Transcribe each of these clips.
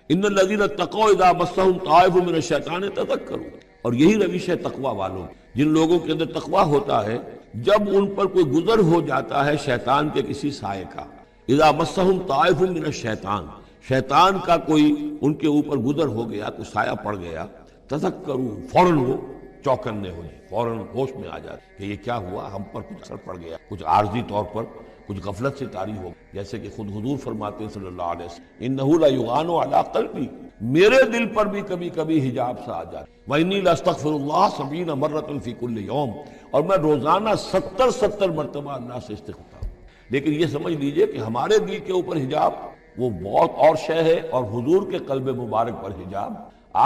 ان الذین اتقوا اذا مسهم طائف من الشیطان تذکروا، اور یہی روش ہے تقوی والوں، جن لوگوں کے اندر تقوی ہوتا ہے جب ان پر کوئی گزر ہو جاتا ہے شیطان کے کسی سائے کا، اذا مسهم طائف من الشیطان، شیطان کا کوئی ان کے اوپر گزر ہو گیا، کوئی سایہ پڑ گیا، تذکروا، فوراً وہ چوکنے ہو جائے، فوراً ہوش میں آ جاتے کہ یہ کیا ہوا، ہم پر کچھ اثر پڑ گیا، کچھ عارضی طور پر کچھ غفلت سے طاری ہو، جیسے کہ خود حضور فرماتے ہیں صلی اللہ علیہ وسلم، انہ لیغان علی قلبی، میرے دل پر بھی کبھی کبھی حجاب سا آ جاتا ہے، وانی لاستغفر اللہ 70 مرۃ فی کل یوم، اور میں روزانہ 70 مرتبہ اللہ سے استغفار، لیکن یہ سمجھ لیجئے کہ ہمارے دل کے اوپر حجاب وہ بہت اور شے ہے، اور حضور کے قلب مبارک پر حجاب،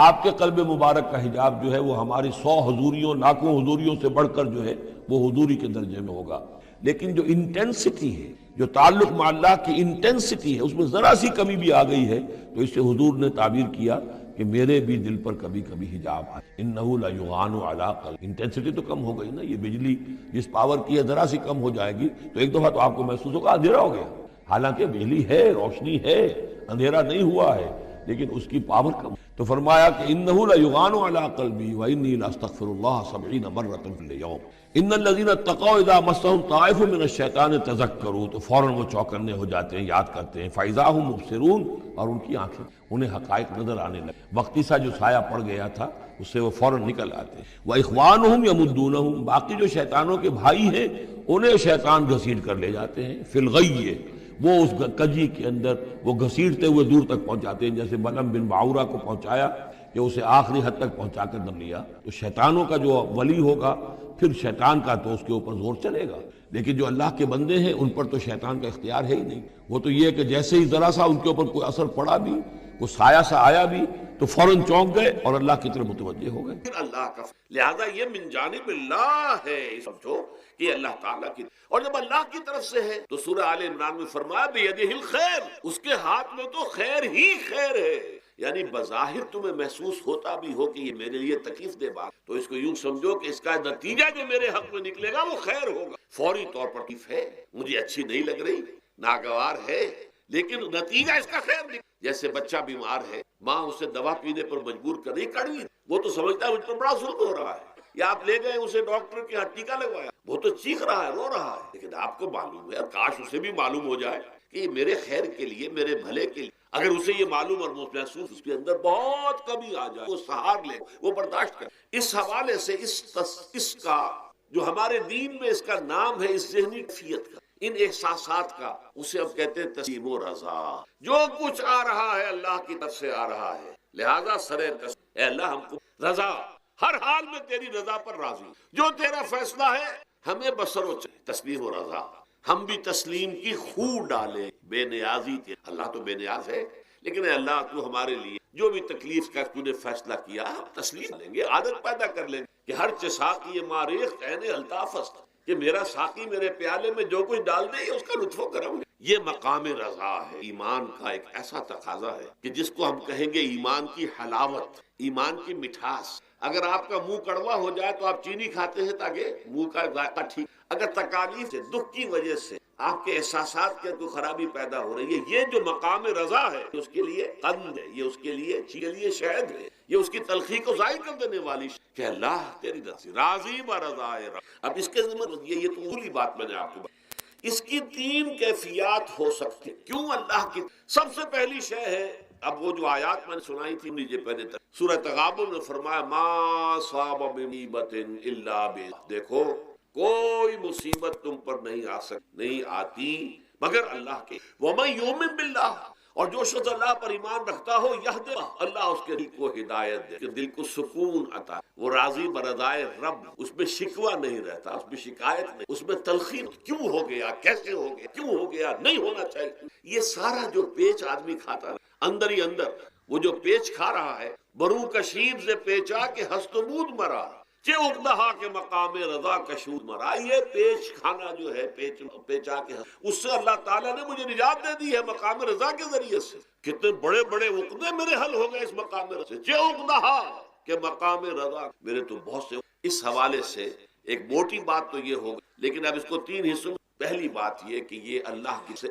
آپ کے قلب مبارک کا حجاب جو ہے وہ ہماری 100 حضوریوں لاکھوں حضوریوں سے بڑھ کر جو ہے وہ حضوری کے درجے میں ہوگا، لیکن جو انٹینسٹی ہے، جو تعلق مع اللہ کی انٹینسٹی ہے، اس میں ذرا سی کمی بھی آ گئی ہے تو اس سے حضور نے تعبیر کیا کہ میرے بھی دل پر کبھی کبھی حجاب آئے، انہ لیغان علی قلب، انٹینسٹی تو کم ہو گئی نا، یہ بجلی جس پاور کی ہے ذرا سی کم ہو جائے گی تو ایک دفعہ تو آپ کو محسوس ہوگا اندھیرا ہو گیا، حالانکہ بجلی ہے، روشنی ہے، اندھیرا نہیں ہوا ہے، لیکن اس کی پاور کم، تو فرمایا کہ انہ لیغان علی قلبی وانی لاستغفر اللہ 70 مرۃ فی اليوم، ان الذین اتقوا اذا مسهم طائف من الشیطان تذکروا، تو فوراً وہ چوکنے ہو جاتے ہیں، یاد کرتے ہیں، فاذا هم مبصرون، اور ان کی آنکھیں، انہیں حقائق نظر آنے لگے، وقتی سا جو سایہ پڑ گیا تھا اس سے وہ فوراً نکل آتے ہیں، واخوانهم یمدونهم، باقی جو شیطانوں کے بھائی ہیں انہیں شیطان گھسیٹ کر لے جاتے ہیں، فی الغی، وہ اس کجی کے اندر وہ گھسیٹتے ہوئے دور تک پہنچاتے ہیں، جیسے بلعم بن باعورہ کو پہنچایا کہ اسے آخری حد تک پہنچا کر دم لیا، تو شیطانوں کا جو ولی ہوگا پھر شیطان کا تو اس کے اوپر زور چلے گا، لیکن جو اللہ کے بندے ہیں ان پر تو شیطان کا اختیار ہے ہی نہیں، وہ تو یہ ہے کہ جیسے ہی ذرا سا ان کے اوپر کوئی اثر پڑا بھی، کوئی سایہ سا آیا بھی تو فوراً چونک گئے اور اللہ کی طرف متوجہ ہو گئے، پھر اللہ کا، لہذا یہ من جانب اللہ ہے، سمجھو کہ اللہ تعالیٰ کی، اور جب اللہ کی طرف سے ہے تو سورہ آل عمران میں فرمایا بیدہ الخیر، اس کے ہاتھ میں تو خیر ہی خیر ہے، یعنی بظاہر تمہیں محسوس ہوتا بھی ہو کہ یہ میرے لیے تکلیف دہ بات، تو اس کو یوں سمجھو کہ اس کا نتیجہ جو میرے حق میں نکلے گا وہ خیر ہوگا، فوری طور پر تکلیف ہے، مجھے اچھی نہیں لگ رہی، ناگوار ہے، لیکن نتیجہ اس کا خیر نکلے، جیسے بچہ بیمار ہے، ماں اسے دوا پینے پر مجبور کر رہی، کڑوی، وہ تو سمجھتا ہے مجھ پر بڑا ظلم ہو رہا ہے، یا آپ لے گئے اسے ڈاکٹر کے ہاں ٹیکا لگوایا، وہ تو چیخ رہا ہے، رو رہا ہے، لیکن آپ کو معلوم ہے، اور کاش اسے بھی معلوم ہو جائے کہ یہ میرے خیر کے لیے، میرے بھلے کے لیے، اگر اسے یہ معلوم اور محسوس اس کے اندر بہت کمی آ جائے، وہ سہار لے، وہ برداشت کر، اس حوالے سے اس کا جو ہمارے دین میں اس کا نام ہے، اس ذہنی کیفیت کا، ان احساسات کا، اسے ہم کہتے ہیں تسلیم و رضا، جو کچھ آ رہا ہے اللہ کی طرف سے آ رہا ہے، لہذا سرے تسلیم، اے اللہ ہم کو رضا، ہر حال میں تیری رضا پر راضی، جو تیرا فیصلہ ہے ہمیں بسر و تسلیم و رضا، ہم بھی تسلیم کی خو ڈالے، بے نیازی تھی، اللہ تو بے نیاز ہے، لیکن اے اللہ تو ہمارے لیے جو بھی تکلیف کا تو نے فیصلہ کیا ہم تسلیم لیں گے، عادت پیدا کر لیں گے کہ ہر ساقی ماریخ عین الطاف است، کہ میرا ساقی میرے پیالے میں جو کچھ ڈال دے اس کا لطف و کرم ہے، یہ مقام رضا ہے، ایمان کا ایک ایسا تقاضا ہے کہ جس کو ہم کہیں گے ایمان کی حلاوت، ایمان کی مٹھاس، اگر آپ کا منہ کڑوا ہو جائے تو آپ چینی کھاتے ہیں تاکہ منہ کا ذائقہ ٹھیک، اگر تکالیف سے، دکھ کی وجہ سے آپ کے احساسات کے کوئی خرابی پیدا ہو رہی ہے، یہ جو مقام رضا ہے اس کے لیے قند ہے، یہ اس کے لیے شہد ہے، یہ اس کی تلخی کو ظاہر کر دینے والی کہ اللہ تیری رضا راضی برضائے رب۔ اب اس کے ذمہ یہ تو پوری بات میں نے آپ کو اس کی 3 کیفیات ہو سکتی، کیوں اللہ کی سب سے پہلی شے ہے، اب وہ جو آیات میں نے سنائی تھی لیجیے پہلے تک، سورہ تغابن میں فرمایا ما صاب مصیبت الا باللہ، دیکھو کوئی مصیبت تم پر نہیں آتی مگر اللہ کے، ومن یؤمن باللہ، اور جو شخص اللہ پر ایمان رکھتا ہو یہدی، اللہ اس کے دل کو ہدایت دے، دل کو سکون عطا، وہ راضی برضائے رب، اس میں شکوہ نہیں رہتا، اس میں شکایت نہیں، اس میں تلخی، کیوں ہو گیا، کیسے ہو گیا، کیوں ہو گیا، نہیں ہونا چاہیے، یہ سارا جو پیچ آدمی کھاتا ہے اندر ہی اندر، وہ جو پیچ کھا رہا ہے، برو کشید سے پیچا کہ ہست و بود مرا، چے اقدہا کے مقام رضا کشود مرا، یہ پیچ کھانا جو ہے، پیچا کے اس سے اللہ تعالیٰ نے مجھے نجات دے دی ہے مقام رضا کے ذریعے سے، کتنے بڑے بڑے عقدے میرے حل ہو گئے اس مقام رضا سے، چے اقدہا کے مقام رضا، میرے تو بہت سے، اس حوالے سے ایک موٹی بات تو یہ ہوگی، لیکن اب اس کو 3 حصوں پہلی بات یہ کہ یہ اللہ کی سے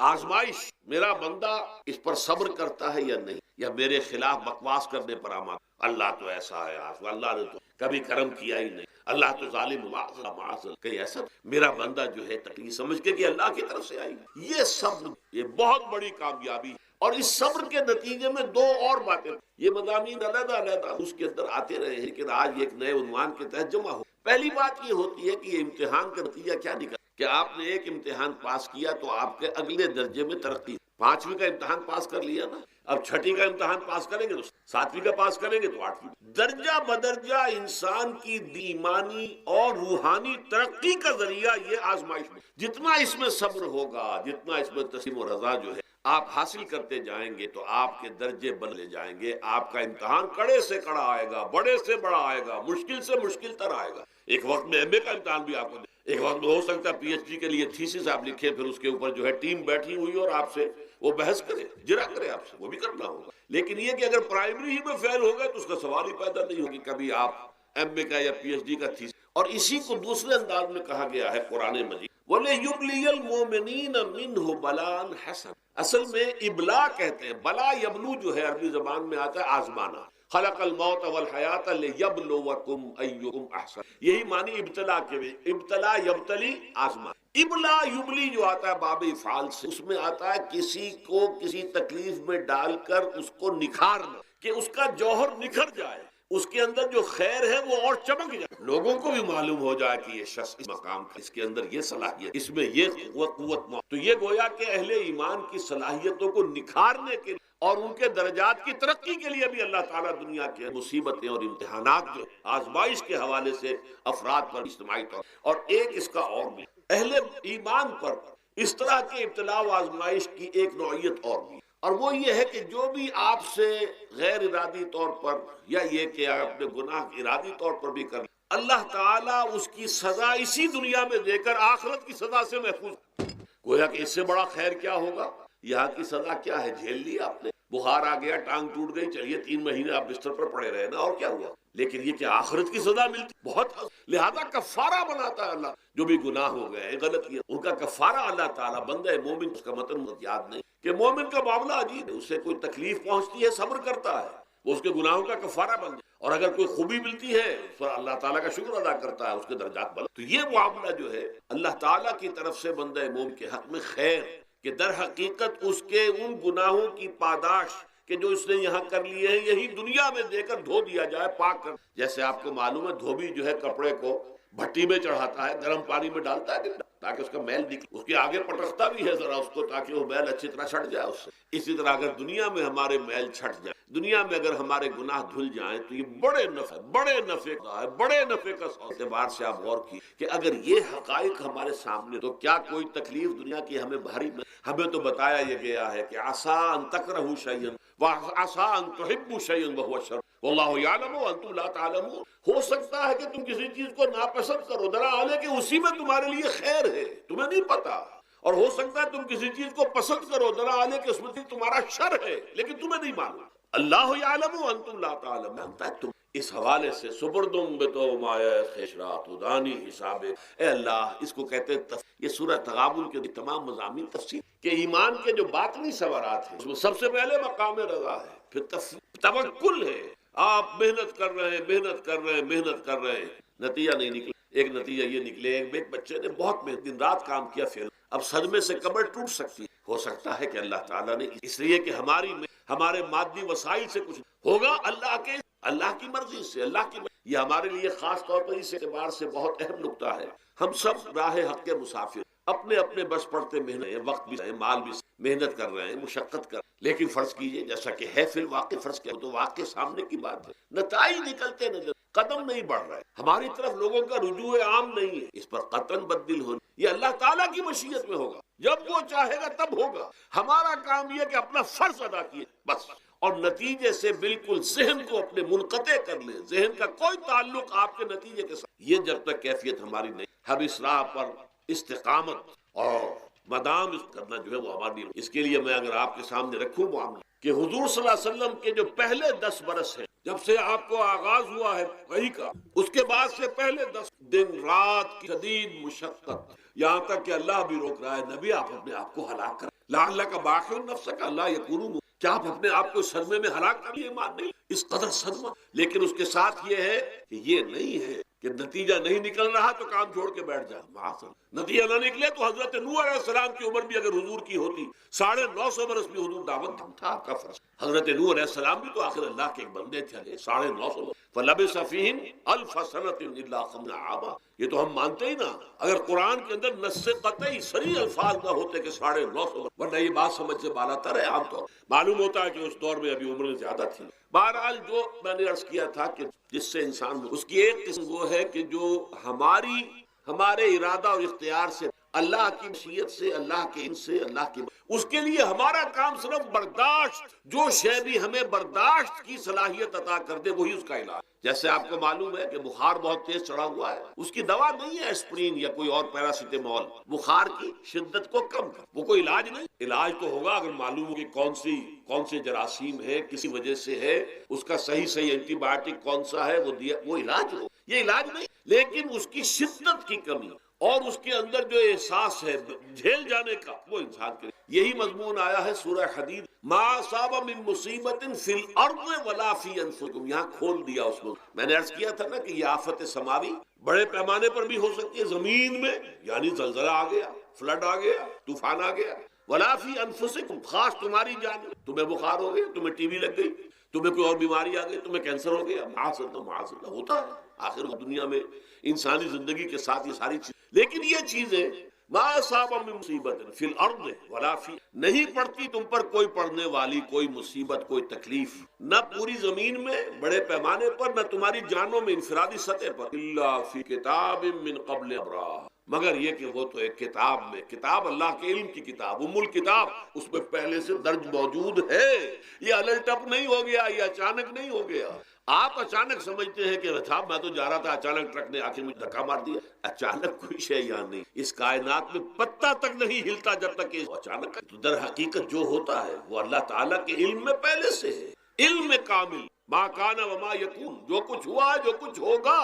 آزمائش میرا بندہ اس پر صبر کرتا ہے یا نہیں، یا میرے خلاف بکواس کرنے پر آمادہ، اللہ تو ایسا ہے، اللہ نے تو کبھی کرم کیا ہی نہیں، اللہ تو ظالم معاذ کہیں ایسا میرا بندہ جو ہے تکلیف سمجھ کے کہ اللہ کی طرف سے آئی، یہ صبر یہ بہت بڑی کامیابی۔ اور اس صبر کے نتیجے میں دو اور باتیں، یہ مضامین علیحدہ علیحدہ اس کے اندر آتے رہے ہیں لیکن آج ایک نئے عنوان کے تحت جمع ہو۔ پہلی بات یہ ہوتی ہے کہ یہ امتحان کا نتیجہ کیا نکلا کہ آپ نے ایک امتحان پاس کیا تو آپ کے اگلے درجے میں ترقی، 5ویں کا امتحان پاس کر لیا نا، اب 6ٹھی کا امتحان پاس کریں گے تو 7ویں کا پاس کریں گے تو 8ویں، درجہ بدرجہ انسان کی ایمانی اور روحانی ترقی کا ذریعہ یہ آزمائش میں، جتنا اس میں صبر ہوگا، جتنا اس میں تسلیم و رضا جو ہے آپ حاصل کرتے جائیں گے تو آپ کے درجے بدلے جائیں گے، آپ کا امتحان کڑے سے کڑا آئے گا، بڑے سے بڑا آئے گا، مشکل سے مشکل تر آئے گا۔ ایک وقت میں ایم اے کا امتحان بھی آپ کو ایک وقت میں ہو سکتا ہے پی ایچ ڈی کے لیے تھیسس آپ لکھیں، پھر اس کے اوپر جو ہے ٹیم بیٹھی ہوئی اور آپ سے وہ بحث کرے، جرا کرے آپ سے، وہ بھی کرنا ہوگا۔ لیکن یہ کہ اگر پرائمری ہی میں فیل ہو گئے تو اس کا سوال ہی پیدا نہیں ہوگی کبھی آپ ایم اے کا یا پی ایچ ڈی کا تھیسس۔ اور اسی کو دوسرے انداز میں کہا گیا ہے قرآن مجید، وَلِيُبْلِيَ الْمُؤْمِنِينَ مِنْهُ بَلَاءً حَسَنًا، اصل میں ابلا کہتے ہیں، بلا یبلو جو ہے عربی زبان میں آتا ہے آزمانا، خلق الموت والحیات لیبلوکم ایکم احسن، یہی معنی ابتلا کے بھی، ابتلا یبتلی آزمان، ابلا یبلی جو آتا ہے باب افعال سے، اس میں آتا ہے کسی کو کسی تکلیف میں ڈال کر اس کو نکھارنا، کہ اس کا جوہر نکھر جائے، اس کے اندر جو خیر ہے وہ اور چمک جائے، لوگوں کو بھی معلوم ہو جائے کہ یہ شخص اس مقام کا، اس کے اندر یہ صلاحیت، اس میں یہ قوت تو یہ گویا کہ اہل ایمان کی صلاحیتوں کو نکھارنے کے اور ان کے درجات کی ترقی کے لیے بھی اللہ تعالیٰ دنیا کے مصیبتیں اور امتحانات جو آزمائش کے حوالے سے افراد پر اجتماعی طور اور ایک اس کا اور بھی اہل ایمان پر اس طرح کے ابتلاء و آزمائش کی ایک نوعیت اور بھی، اور وہ یہ ہے کہ جو بھی آپ سے غیر ارادی طور پر یا یہ کہ اپنے گناہ ارادی طور پر بھی کر اللہ تعالیٰ اس کی سزا اسی دنیا میں دے کر آخرت کی سزا سے محفوظ، گویا کہ اس سے بڑا خیر کیا ہوگا؟ یہاں کی سزا کیا ہے؟ جھیل لی آپ نے، بخار آ گیا، ٹانگ ٹوٹ گئی، چلیے 3 مہینے آپ بستر پر پڑے رہے نا، اور کیا ہوا؟ لیکن یہ کہ آخرت کی سزا ملتی بہت، لہذا کفارہ بناتا ہے اللہ، جو بھی گناہ ہو گئے غلطی ان کا کفارہ اللہ تعالیٰ بندہ مومن، اس کا متن مجھے یاد نہیں کہ مومن کا معاملہ عجیب ہے، اسے کوئی تکلیف پہنچتی ہے صبر کرتا ہے، وہ اس کے گناہوں کا کفارہ بن جائے، اور اگر کوئی خوبی ملتی ہے اس پر اللہ تعالیٰ کا شکر ادا کرتا ہے، اس کے درجات بلند، تو یہ معاملہ جو ہے اللہ تعالیٰ کی طرف سے بندہ مومن کے حق میں خیر کہ در حقیقت اس کے ان گناہوں کی پاداش کہ جو اس نے یہاں کر لیے ہیں یہی دنیا میں دے کر دھو دیا جائے، پاک کر، جیسے آپ کو معلوم ہے دھوبی جو ہے کپڑے کو بھٹی میں چڑھاتا ہے، گرم پانی میں ڈالتا ہے تاکہ اس کا میل نکلے، اس کے آگے پٹکتا بھی ہے ذرا اس کو تاکہ وہ میل اچھی طرح چھٹ جائے اس سے۔ اسی طرح اگر دنیا میں ہمارے میل چھٹ جائے، دنیا میں اگر ہمارے گناہ دھل جائیں تو یہ بڑے نفع کا ہے، بڑے نفع کا اعتبار سے آپ غور کی کہ اگر یہ حقائق ہمارے سامنے تو کیا کوئی تکلیف دنیا کی ہمیں بھاری نہیں؟ ہمیں تو بتایا یہ گیا ہے کہ عسیٰ ان تکرہوا شیئا وعسیٰ ان تحبوا شیئا وہو شر واللہ یعلم وانتم لا تعلمون، ہو سکتا ہے کہ تم کسی چیز کو ناپسند کرو، ذرا حال ہے کہ اسی میں تمہارے لیے خیر ہے، تمہیں نہیں پتا، اور ہو سکتا ہے تم کسی چیز کو پسند کرو، ذرا حال ہے کہ اس میں تمہارا شر ہے لیکن تمہیں نہیں معلوم، اللہ یعلم وانتم لا تعلمون۔ تم اس حوالے سے سپردم بتو مایا خیشرات دانی حساب، اے اللہ، اس کو کہتے ہیں یہ سورہ تغابن کے تمام مضامین تفسیر کہ ایمان کے جو باطنی ثمرات ہیں اس میں سب سے پہلے مقام رضا ہے، پھر توکل ہے، آپ محنت کر رہے ہیں، نتیجہ نہیں نکلا، ایک نتیجہ یہ نکلے ایک بچے نے بہت محنت دن رات کام کیا، پھر اب صدمے سے کمر ٹوٹ سکتی ہے، ہو سکتا ہے کہ اللہ تعالیٰ نے اس لیے کہ ہمارے مادی وسائل سے کچھ ہوگا، اللہ کی مرضی سے، یہ ہمارے لیے خاص طور پر اس اعتبار سے بہت اہم نقطہ ہے، ہم سب راہ حق کے مسافر، اپنے بس پڑتے محنت، وقت بھی مال بھی محنت کر رہے ہیں، مشقت کر، لیکن فرض کیجئے جیسا کہ ہے فی الواقع، فرض کیا تو واقع سامنے کی بات ہے، نتائج نکلتے نظر، قدم نہیں بڑھ رہے، ہماری طرف لوگوں کا رجوع عام نہیں ہے، اس پر قطعاً بدل ہونا، یہ اللہ تعالیٰ کی مشیت میں ہوگا، جب وہ چاہے گا تب ہوگا، ہمارا کام یہ کہ اپنا فرض ادا کیے بس، اور نتیجے سے بالکل ذہن کو اپنے منقطع کر لیں، ذہن کا کوئی تعلق آپ کے نتیجے کے ساتھ، یہ جب تک کیفیت ہماری نہیں، ہم اس راہ پر استقامت اور مدام اس کرنا جو ہے وہ ہماری، اس کے لیے میں اگر آپ کے سامنے رکھوں معاملہ کہ حضور صلی اللہ علیہ وسلم کے جو پہلے 10 برس ہیں جب سے آپ کو آغاز ہوا ہے وحی کا، اس کے بعد سے پہلے 10 دن رات کی شدید مشقت، یہاں تک کہ اللہ بھی روک رہا ہے نبی آپ اپنے آپ کو ہلاک کر لعلک باخع نفسک الا یکونوا، کیا آپ اپنے آپ کو صدمے میں ہلاک کر لیے؟ مان نہیں اس قدر صدمہ، لیکن اس کے ساتھ یہ ہے کہ یہ نہیں ہے کہ نتیجہ نہیں نکل رہا تو کام چھوڑ کے بیٹھ جائے، معاذ نتیجہ نہ نکلے تو حضرت نوح علیہ السلام کی عمر بھی اگر حضور کی ہوتی 950 برس بھی حضور دعوت تھا آپ کا فرض۔ حضرت نوح علیہ السلام بھی تو آخر اللہ کے ایک بندے تھے 950 برس، فلبث فیہم 1000 سنۃ الا 50 عاما، یہ تو ہم مانتے ہی نا، اگر قرآن کے اندر نص قطعی صریح الفاظ نہ ہوتے کہ 950 برس، ورنہ یہ بات سمجھ سے بالا تر ہے، عام طور معلوم ہوتا ہے کہ اس دور میں ابھی عمریں زیادہ تھی۔ بہرحال جو میں نے عرض کیا تھا کہ جس سے انسان اس کی ایک قسم وہ ہے کہ جو ہمارے ارادہ اور اختیار سے، اللہ کی مشیت سے، اللہ کے علم سے، اللہ کی اس کے لیے ہمارا کام صرف برداشت، جو شے بھی ہمیں برداشت کی صلاحیت عطا کر دے وہی اس کا علاج۔ جیسے آپ کو معلوم ہے کہ بخار بہت تیز چڑھا ہوا ہے، اس کی دوا نہیں ہے اسپرین یا کوئی اور پیراسیٹامول، بخار کی شدت کو کم کر، وہ کوئی علاج نہیں۔ علاج تو ہوگا اگر معلوم ہو کہ کون سے جراثیم ہے، کسی وجہ سے ہے، اس کا صحیح اینٹی بایوٹک کون سا ہے وہ دیا، وہ علاج ہو، یہ علاج نہیں۔ لیکن اس کی شدت کی کمی اور اس کے اندر جو احساس ہے جھیل جانے کا، وہ انسان کے یہی مضمون آیا ہے سورہ حدید، ما اصاب من مصیبت فی الارض ولا فی انفسکم، یہاں کھول دیا اس کو۔ میں نے عرض کیا تھا نا کہ یہ آفت سماوی بڑے پیمانے پر بھی ہو سکتی ہے، زمین میں یعنی زلزلہ آ گیا، فلڈ آ گیا، طوفان آ گیا، ولا فی انفسکم، خاص تمہاری جان، تمہیں بخار ہو گیا، تمہیں ٹی وی لگ گئی، تمہیں کوئی اور بیماری آ گئی، تمہیں کینسر ہو گیا، معاذ اللہ ہوتا ہے آخر دنیا میں انسانی زندگی کے ساتھ یہ ساری چیز۔ لیکن یہ چیزیں ما اصاب من مصیبت فی الارض ولا فی، نہیں پڑتی تم پر کوئی پڑنے والی کوئی مصیبت، کوئی تکلیف، نہ پوری زمین میں بڑے پیمانے پر، نہ تمہاری جانوں میں انفرادی سطح پر، الا فی کتاب من قبل ابراہ، مگر یہ کہ وہ تو ایک کتاب میں، کتاب اللہ کے علم کی کتاب، ام الکتاب، اس میں پہلے سے درج موجود ہے، یہ الٹ اپ نہیں ہو گیا، یہ اچانک نہیں ہو گیا۔ آپ اچانک سمجھتے ہیں کہ صاحب میں تو جا رہا تھا، اچانک ٹرک نے آخر مجھے دھکا مار دیا، اچانک کوئی شے یہاں نہیں، اس کائنات میں پتہ تک نہیں ہلتا جب تک کہ اچانک، تو در حقیقت جو ہوتا ہے وہ اللہ تعالیٰ کے علم میں پہلے سے ہے، علم کامل، ما کان وما یکون، جو کچھ ہوا جو کچھ ہوگا،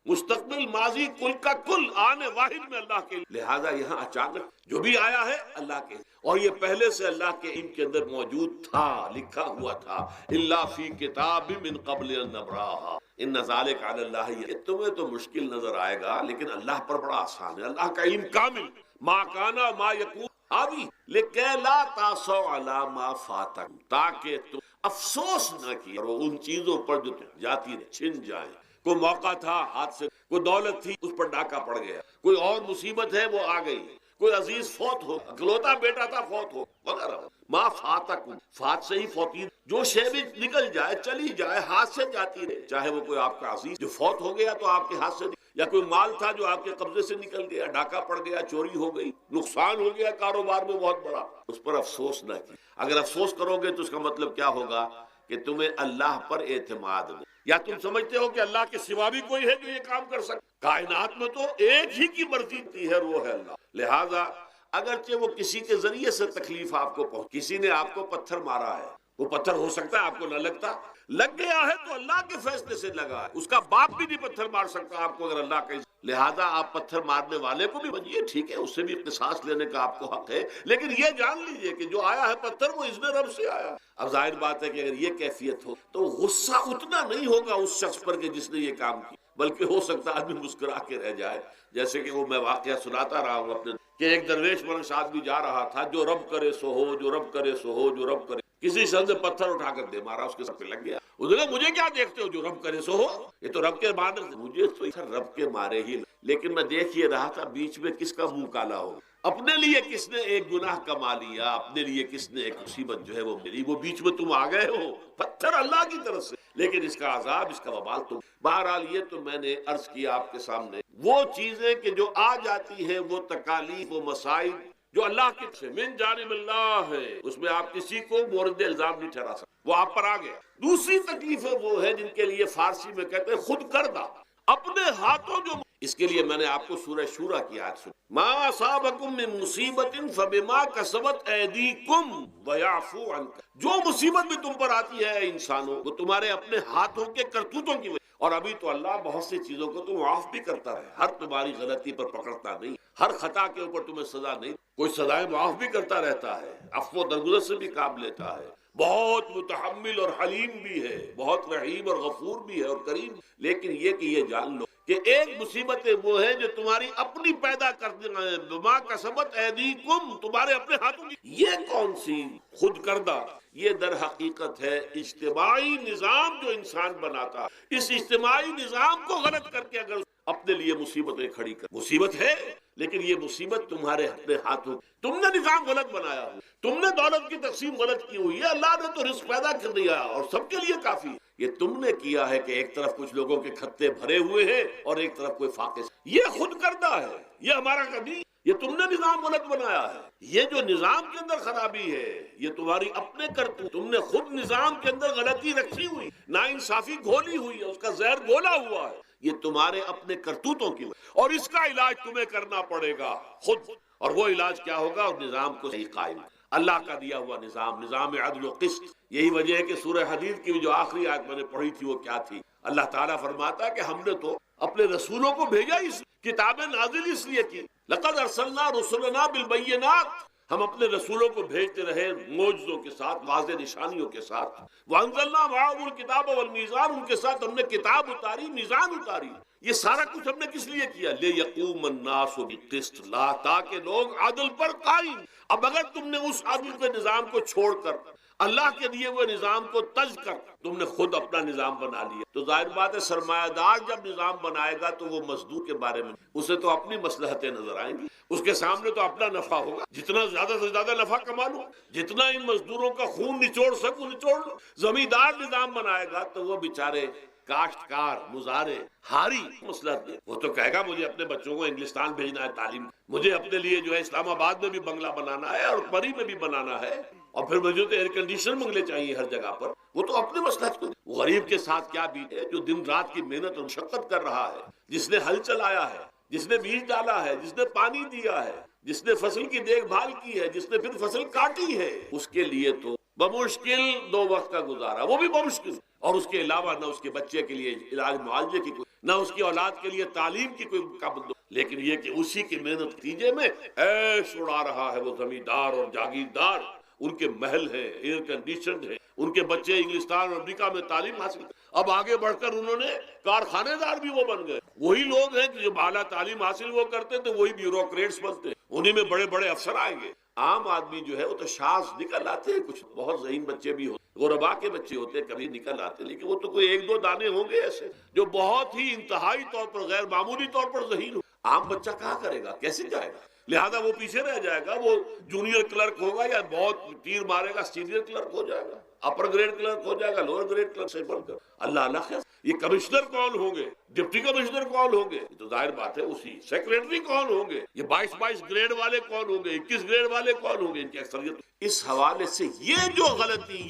مستقبل ماضی کل کا کل آنے واحد میں اللہ کے، لہذا یہاں اچانک جو بھی آیا ہے اللہ کے، اور یہ پہلے سے اللہ کے علم کے اندر موجود تھا، لکھا ہوا تھا، الا فی کتاب من قبل ان نبراہ ان ذالک علی اللہ، یہ تمہیں تو مشکل نظر آئے گا لیکن اللہ پر بڑا آسان ہے، اللہ کا علم کامل، ما کانا ما یکون آبی لکہ لا تاسو علی ما فاتک، تاکہ تم افسوس نہ کیے ان چیزوں پر جو جاتی چھن جائیں، کوئی موقع تھا ہاتھ سے، کوئی دولت تھی اس پر ڈاکہ پڑ گیا، کوئی اور مصیبت ہے وہ آ گئی، کوئی عزیز فوت ہو، اکلوتا بیٹا تھا فوت ہو وغیرہ، ما فاتکم، فات سے ہی فوتی، جو شے بھی نکل جائے چلی جائے ہاتھ سے جاتی رہے، چاہے وہ کوئی آپ کا عزیز جو فوت ہو گیا تو آپ کے ہاتھ سے، یا کوئی مال تھا جو آپ کے قبضے سے نکل گیا، ڈاکہ پڑ گیا، چوری ہو گئی، نقصان ہو گیا کاروبار میں بہت بڑا، اس پر افسوس نہ کی۔ اگر افسوس کرو گے تو اس کا مطلب کیا ہوگا کہ تمہیں اللہ پر اعتماد نہیں، یا تم سمجھتے ہو کہ اللہ کے سوا بھی کوئی ہے جو یہ کام کر سکتا، کائنات میں تو ایک ہی کی مرضی ہوتی ہے، وہ ہے اللہ، لہذا اگرچہ وہ کسی کے ذریعے سے تکلیف آپ کو پہنچ، کسی نے آپ کو پتھر مارا ہے، وہ پتھر ہو سکتا ہے آپ کو نہ لگتا، لگ گیا ہے تو اللہ کے فیصلے سے لگا ہے، اس کا باپ بھی نہیں پتھر مار سکتا آپ کو اگر اللہ کا، لہذا آپ پتھر مارنے والے کو بھی بنیے، ٹھیک ہے، اس سے بھی قصاص لینے کا آپ کو حق ہے، لیکن یہ جان لیجئے کہ جو آیا ہے پتھر وہ اذن رب سے آیا۔ اب ظاہر بات ہے کہ اگر یہ کیفیت ہو تو غصہ اتنا نہیں ہوگا اس شخص پر کہ جس نے یہ کام کیا، بلکہ ہو سکتا ہے آدمی مسکرا کے رہ جائے، جیسے کہ وہ میں واقعہ سناتا رہا ہوں اپنے، کہ ایک درویش مرش آدمی جا رہا تھا، جو رب کرے سو ہو، جو رب کرے سو ہو، جو رب کرے، کسی شخص نے پتھر اٹھا کر دے مارا، اس کے سر پہ لگ گیا، اس نے کہا مجھے کیا دیکھتے ہو، جو رب کرے سو ہو، یہ تو رب کے مارے، مجھے تو رب کے مارے ہی، لیکن میں دیکھ یہ رہا تھا بیچ میں کس کا منہ کالا ہو، اپنے لیے کس نے ایک گناہ کما لیا، اپنے لیے کس نے ایک مصیبت جو ہے وہ ملی، وہ بیچ میں تم آ گئے ہو، پتھر اللہ کی طرف سے، لیکن اس کا عذاب، اس کا وبال تم۔ بہرحال یہ تو میں نے عرض کیا آپ کے سامنے، وہ چیزیں کہ جو آ جاتی ہیں، وہ تکالیف، وہ مسائل جو اللہ کی طرف سے من جانب اللہ ہے، اس میں آپ کسی کو مورد الزام نہیں ٹھہرا سکتے، وہ آپ پر آ گیا۔ دوسری تکلیفیں وہ ہے جن کے لیے فارسی میں کہتے ہیں خود کردہ، اپنے ہاتھوں جو اس کے لیے میں نے آپ کو سورہ شورى کی آیت سنی، ما اصابکم من مصیبت فبما کسبت ایدیکم ویعفو عن، جو مصیبت بھی تم پر آتی ہے انسانوں، وہ تمہارے اپنے ہاتھوں کے کرتوتوں کی وجہ، اور ابھی تو اللہ بہت سی چیزوں کو تو معاف بھی کرتا ہے، ہر تمہاری غلطی پر پکڑتا نہیں، ہر خطا کے اوپر تمہیں سزا نہیں، کوئی سزائیں معاف بھی کرتا رہتا ہے، عفو و درگزر سے بھی کام لیتا ہے، بہت متحمل اور حلیم بھی ہے، بہت رحیم اور غفور بھی ہے اور کریم، لیکن یہ کہ یہ جان لو کہ ایک مصیبتیں وہ ہیں جو تمہاری اپنی پیدا کرتے ہیں، بما کسبت ایدیکم، تمہارے اپنے ہاتھوں کی، یہ کون سی خود کردہ، یہ در حقیقت ہے اجتماعی نظام جو انسان بناتا، اس اجتماعی نظام کو غلط کر کے اگر اپنے لیے مصیبتیں کھڑی کر، مصیبت ہے لیکن یہ مصیبت تمہارے اپنے ہاتھوں، تم نے نظام غلط بنایا ہو، تم نے دولت کی تقسیم غلط کی ہوئی ہے، اللہ نے تو رزق پیدا کر دیا اور سب کے لیے کافی، یہ تم نے کیا ہے کہ ایک طرف کچھ لوگوں کے کھتے بھرے ہوئے ہیں اور ایک طرف کوئی فاقے، یہ خود کردہ ہے، یہ ہمارا کبھی، یہ تم نے نظام غلط بنایا ہے، یہ جو نظام کے اندر خرابی ہے یہ تمہاری اپنے کرتوت، تم نے خود نظام کے اندر غلطی رکھی ہوئی، ناانصافی گھولی ہوئی ہے، اس کا زہر گھولا ہوا ہے، یہ تمہارے اپنے کرتوتوں کی وجہ، اور اس کا علاج تمہیں کرنا پڑے گا خود، اور وہ علاج کیا ہوگا؟ اور نظام کو صحیح قائم، اللہ کا دیا ہوا نظام، نظام عدل و قسط، یہی وجہ ہے کہ سورہ حدید کی جو آخری آیت میں نے پڑھی تھی وہ کیا تھی؟ اللہ تعالیٰ فرماتا ہے کہ ہم نے تو اپنے رسولوں کو بھیجا، اس کتابیں نازل اس لیے کی، لقد ارسلنا رسلنا بالبینات، ہم اپنے رسولوں کو بھیجتے رہے معجزوں کے ساتھ، واضح نشانیوں کے ساتھ، وانزلنا معهم الکتاب والمیزان، ان کے ساتھ ہم نے کتاب اتاری، میزان اتاری، یہ سارا کچھ ہم نے کس لیے کیا؟ لیقوم الناس بالقسط، تاکہ لوگ عدل پر قائم، اب اگر تم نے اس عدل کے نظام کو چھوڑ کر اللہ کے دیے ہوئے نظام کو تج کر تم نے خود اپنا نظام بنا لیا، تو ظاہر بات ہے سرمایہ دار جب نظام بنائے گا تو وہ مزدور کے بارے میں اسے تو اپنی مصلحتیں نظر آئیں گی، اس کے سامنے تو اپنا نفع ہوگا، جتنا زیادہ سے زیادہ نفع کما لو، جتنا ان مزدوروں کا خون نچوڑ سکو نچوڑ لو، زمیندار نظام بنائے گا تو وہ بیچارے کاشتکار، مزارے، ہاری مصلحت نہیں، وہ تو کہے گا مجھے اپنے بچوں کو انگلستان بھیجنا ہے تعلیم، مجھے اپنے لیے جو ہے اسلام آباد میں بھی بنگلہ بنانا ہے اور پری میں بھی بنانا ہے، اور پھر مجھے تو ایئر کنڈیشن بنگلے چاہیے ہر جگہ پر، وہ تو اپنے مصلحت کو، وہ غریب کے ساتھ کیا بیتے جو دن رات کی محنت اور مشقت کر رہا ہے، جس نے ہل چلایا ہے، جس نے بیج ڈالا ہے، جس نے پانی دیا ہے، جس نے فصل کی دیکھ بھال کی ہے، جس نے پھر فصل کاٹی ہے، اس کے لیے تو بمشکل 2 وقت کا گزارا، وہ بھی بمشکل، اور اس کے علاوہ نہ اس کے بچے کے لیے علاج معالجے کی کوئی، نہ اس کی اولاد کے لیے تعلیم کی کوئی قابل، لیکن یہ کہ اسی کی محنت نتیجے میں عیش اڑا رہا ہے وہ زمیندار اور جاگیردار، ان کے محل ہیں، ایئر کنڈیشنڈ ہیں، ان کے بچے انگلستان اور امریکہ میں تعلیم حاصل کر، اب آگے بڑھ کر انہوں نے کارخانے دار بھی وہ بن گئے، وہی لوگ ہیں کہ جو بالا تعلیم حاصل وہ کرتے تھے وہی بیوروکریٹس بنتے ہیں، انہی میں بڑے بڑے افسر آئیں گے، عام آدمی جو ہے وہ تو شاذ نکل آتے ہیں، کچھ بہت ذہین بچے بھی ہوتے، غربا کے بچے ہوتے کبھی نکل آتے، لیکن وہ تو کوئی 1-2 دانے ہوں گے ایسے جو بہت ہی انتہائی طور پر غیر معمولی طور پر ذہین ہو، عام بچہ کہاں کرے گا، کیسے جائے گا، لہذا وہ پیچھے رہ جائے گا، وہ جونیئر کلرک ہوگا یا بہت تیر مارے گا سینئر کلرک ہو جائے گا، اپر گریڈ کلرک ہو جائے گا، لوور گریڈ کلرک سے بڑھ کر اللہ اللہ خیر، یہ کمشنر کون ہوں گے، ڈپٹی کمشنر کون ہوں گے، یہ تو ظاہر بات ہے اسی، سیکریٹری کون ہوں گے، یہ 22 گریڈ والے کون ہوں گے، 21 گریڈ والے کون ہوں گے، ان کی اکثریت، اس حوالے سے یہ جو غلطی،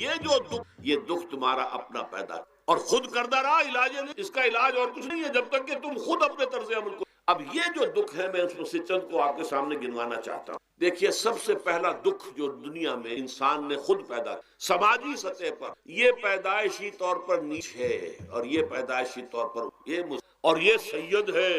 یہ دکھ تمہارا اپنا پیدا اور خود کردہ رہا، علاج اس کا علاج اور کچھ نہیں ہے جب تک کہ تم خود اپنے طرز عمل کو، اب یہ جو دکھ ہے میں اس میں سے چند کو آپ کے سامنے گنوانا چاہتا ہوں، دیکھیے سب سے پہلا دکھ جو دنیا میں انسان نے خود پیدا سماجی سطح پر، یہ پیدائشی طور پر نیچ ہے، اور یہ پیدائشی طور پر یہ سید ہے،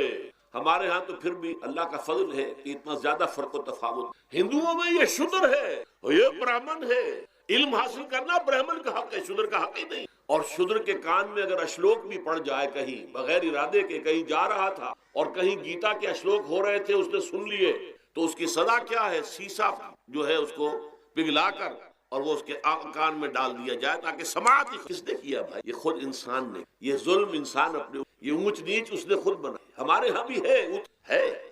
ہمارے ہاں تو پھر بھی اللہ کا فضل ہے کہ اتنا زیادہ فرق و تفاوت، ہندوؤں میں یہ شودر ہے اور یہ برہمن ہے، علم حاصل کرنا برہمن کا حق ہے، شودر کا حق ہی نہیں، اور شودر کے کان میں اگر اشلوک بھی پڑ جائے کہیں بغیر ارادے کے، کہیں جا رہا تھا اور کہیں گیتا کے اشلوک ہو رہے تھے اس نے سن لیے، تو اس کی سزا کیا ہے؟ سیسا جو ہے اس کو پگھلا کر اور وہ اس کے کان میں ڈال دیا جائے تاکہ سماعت، کس نے کیا بھائی؟ یہ خود انسان نے، یہ ظلم انسان اپنے، یہ اونچ نیچ اس نے خود بنائی، ہمارے ہاں بھی ہے،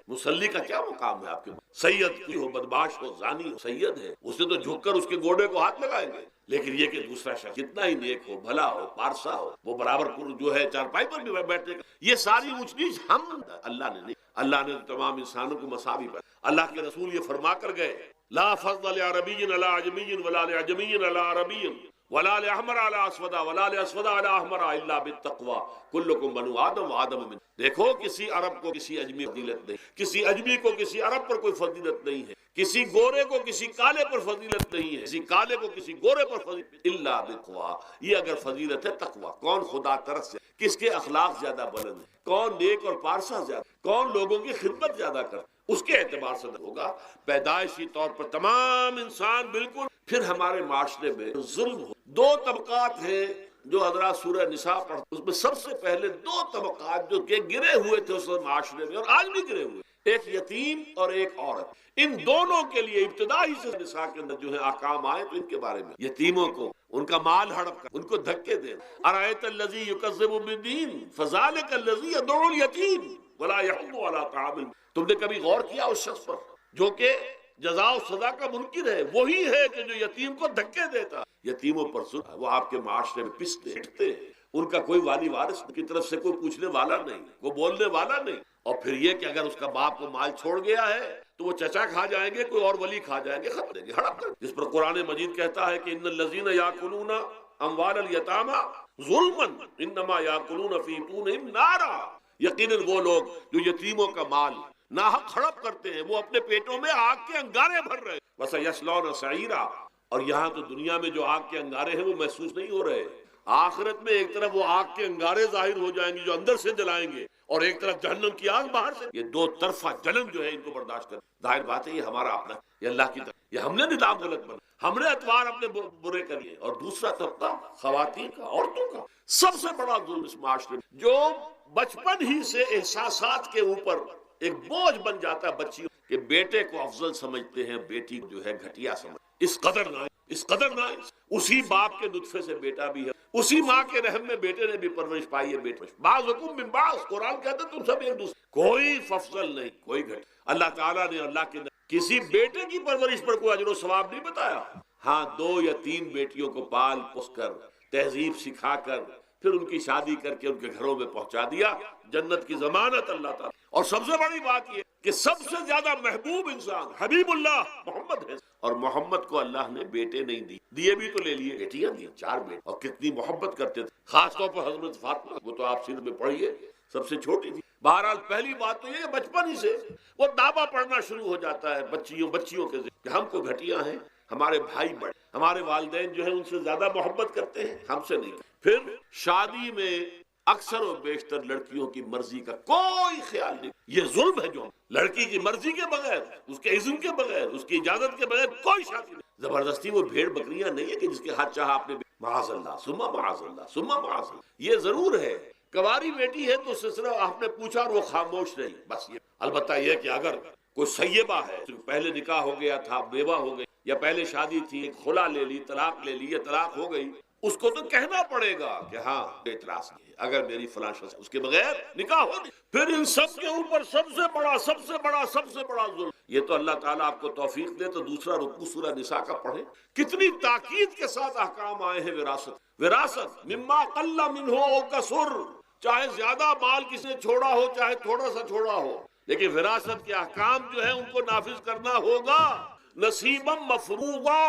مسلی کا کیا مقام ہے آپ کے، سید کوئی ہو، بدماش ہو، زانی ہو، سید ہے، اسے تو جھک کر اس کے گوڑے کو ہاتھ لگائیں گے، لیکن یہ کہ دوسرا شخص جتنا ہی نیک ہو، بھلا ہو، پارسا ہو، وہ برابر جو ہے چارپائی پر بھی بیٹھنے کا، یہ ساری اونچ نیچ ہم، اللہ نے نہیں، اللہ نے تمام انسانوں کو مساوی پر، اللہ کے رسول یہ فرما کر گئے، لا فضل لعربی علی عجمی ولا لعجمی علی عربی ولا لأحمر على اسود ولا لاسود على احمر الا بالتقوى كلكم بنو آدم وآدم من. دیکھو کسی عرب کو کسی اجمی فضیلت نہیں، کسی اجمی کو کسی عرب پر کوئی فضیلت نہیں ہے، کسی گورے کو کسی کالے پر فضیلت نہیں ہے، کسی کالے کو کسی گورے پر فضیلت الا بالتقوى. یہ اگر فضیلت ہے تقوی، کون خدا ترس سے، کس کے اخلاق زیادہ بلند ہیں، کون نیک اور پارسا زیادہ، کون لوگوں کی خدمت زیادہ کرتا، اس کے اعتبار سے ہوگا. پیدائشی طور پر تمام انسان بالکل. پھر ہمارے معاشرے میں ظلم ہو. دو طبقات ہیں جو حضرات سورہ نساء پڑھ، اس میں سب سے پہلے دو طبقات جو کہ گرے ہوئے تھے اس معاشرے میں اور آج بھی گرے ہوئے، ایک یتیم اور ایک عورت. ان دونوں کے لیے ابتدائی سے نساء کے اندر جو ہے احکام آئے تو ان کے بارے میں یتیموں کو ان کا مال ہڑپ کر ان کو دھکے دے. ارأیت الذی یکذب بالدین فذلک الذی یدعو الیتیم ولا یحض علی طعام المسکین. تم نے کبھی غور کیا اس شخص پر جو کہ جزا و سزا کا منکر ہے؟ وہی ہے کہ جو یتیم کو دھکے دیتا. یتیموں پر سن، وہ آپ کے معاشرے میں پستے ہٹتے ہیں، ان کا کوئی والی وارث کی طرف سے کوئی پوچھنے والا نہیں، کوئی بولنے والا نہیں. اور پھر یہ کہ اگر اس کا باپ کو مال چھوڑ گیا ہے تو وہ چچا کھا جائیں گے، کوئی اور ولی کھا جائیں گے، ختم دیں گے، ہڑپ کر. جس پر قرآن مجید کہتا ہے کہ ان الذین یاکلون اموال الیتامی ظلما انما یاکلون فی بطونہم نارا. یقیناً وہ لوگ جو یتیموں کا مال ناحق ہڑپ کرتے ہیں وہ اپنے پیٹوں میں آگ کے انگارے بھر رہے ہیں. وَسَيَصْلَوْنَ سَعِيرًا. اور یہاں تو دنیا میں جو آگ کے انگارے ہیں وہ محسوس نہیں ہو رہے، آخرت میں ایک طرف وہ آگ کے انگارے ظاہر ہو جائیں گے جو اندر سے جلائیں گے اور ایک طرف جہنم کی آگ باہر سے. یہ دو طرفہ جلن جو ہے ان کو برداشت کر. ظاہر بات ہے یہ ہمارا اپنا، یہ اللہ کی طرف، یہ ہم نے نظام غلط بنا، ہم نے اطوار اپنے برے کر لیے. اور دوسرا طبقہ خواتین کا، عورتوں کا. سب سے بڑا ظلم اس معاشرے میں جو بچپن ہی سے احساسات کے اوپر ایک بوجھ بن جاتا ہے بچیوں کہ بیٹے کو افضل سمجھتے ہیں، بیٹی جو ہے گھٹیا سمجھتے. اس قدر نہ، اس قدر نہ، اسی باپ کے نطفے سے بیٹا بھی ہے، اسی ماں کے رحم میں بیٹے نے بھی پرورش پائی ہے. بیٹے بعضکم من بعض، قرآن کہتا ہے تم سب ایک دوسرے، کوئی افضل نہیں، کوئی گھٹ. اللہ تعالیٰ نے اللہ کے کسی بیٹے کی پرورش پر کوئی اجر و ثواب نہیں بتایا. ہاں 2 یا 3 بیٹیوں کو پال پوس کر تہذیب سکھا کر پھر ان کی شادی کر کے ان کے گھروں میں پہنچا دیا، جنت کی ضمانت اللہ تعالیٰ. اور سب سے بڑی بات یہ کہ سب سے زیادہ محبوب انسان حبیب اللہ محمد ہے، اور محمد کو اللہ نے بیٹے نہیں دیے بھی تو لے لیے، بیٹیاں دی، 4 بیٹے. اور کتنی محبت کرتے تھے، خاص طور پر حضرت فاطمہ، وہ تو آپ سیر میں پڑھیے سب سے چھوٹی تھی. بہرحال پہلی بات تو یہ کہ بچپن ہی سے وہ دعویٰ پڑھنا شروع ہو جاتا ہے بچیوں کے ذریعے کہ ہم کو گھٹیاں ہیں، ہمارے بھائی بڑے، ہمارے والدین جو ہیں ان سے زیادہ محبت کرتے ہیں، ہم سے نہیں. پھر شادی میں اکثر و بیشتر لڑکیوں کی مرضی کا کوئی خیال نہیں. یہ ظلم ہے جو لڑکی کی مرضی کے بغیر، اس کے اذن کے بغیر، اس کی اجازت کے بغیر کوئی شادی نہیں. زبردستی وہ بھیڑ بکریاں نہیں ہے کہ جس کے ہاتھ چاہا آپ نے معاذ اللہ ثم معاذ اللہ ثم معاذ اللہ. یہ ضرور ہے کنواری بیٹی ہے تو اس سے صرف آپ نے پوچھا اور وہ خاموش رہی، بس. یہ البتہ یہ کہ اگر کوئی سیبہ ہے، پہلے نکاح ہو گیا تھا، بیوہ ہو گئی، یا پہلے شادی تھی، خلا لے لی، طلاق لے لی، یا طلاق ہو گئی، اس کو تو کہنا پڑے گا کہ ہاں اعتراض نہیں ہے، اگر میری فلاں شخص اس کے بغیر نکاح ہو نہیں. پھر ان سب کے اوپر سب سے بڑا ظلم، یہ تو اللہ تعالیٰ آپ کو توفیق دے تو دوسرا رکوع سورہ نساء کا پڑھیں، کتنی تاکید کے ساتھ احکام آئے ہیں. وراثت مما قل منہ او کثر، چاہے زیادہ مال کسی نے چھوڑا ہو چاہے تھوڑا سا چھوڑا ہو، لیکن وراثت کے احکام جو ہیں ان کو نافذ کرنا ہوگا. نصیبا مفروضا،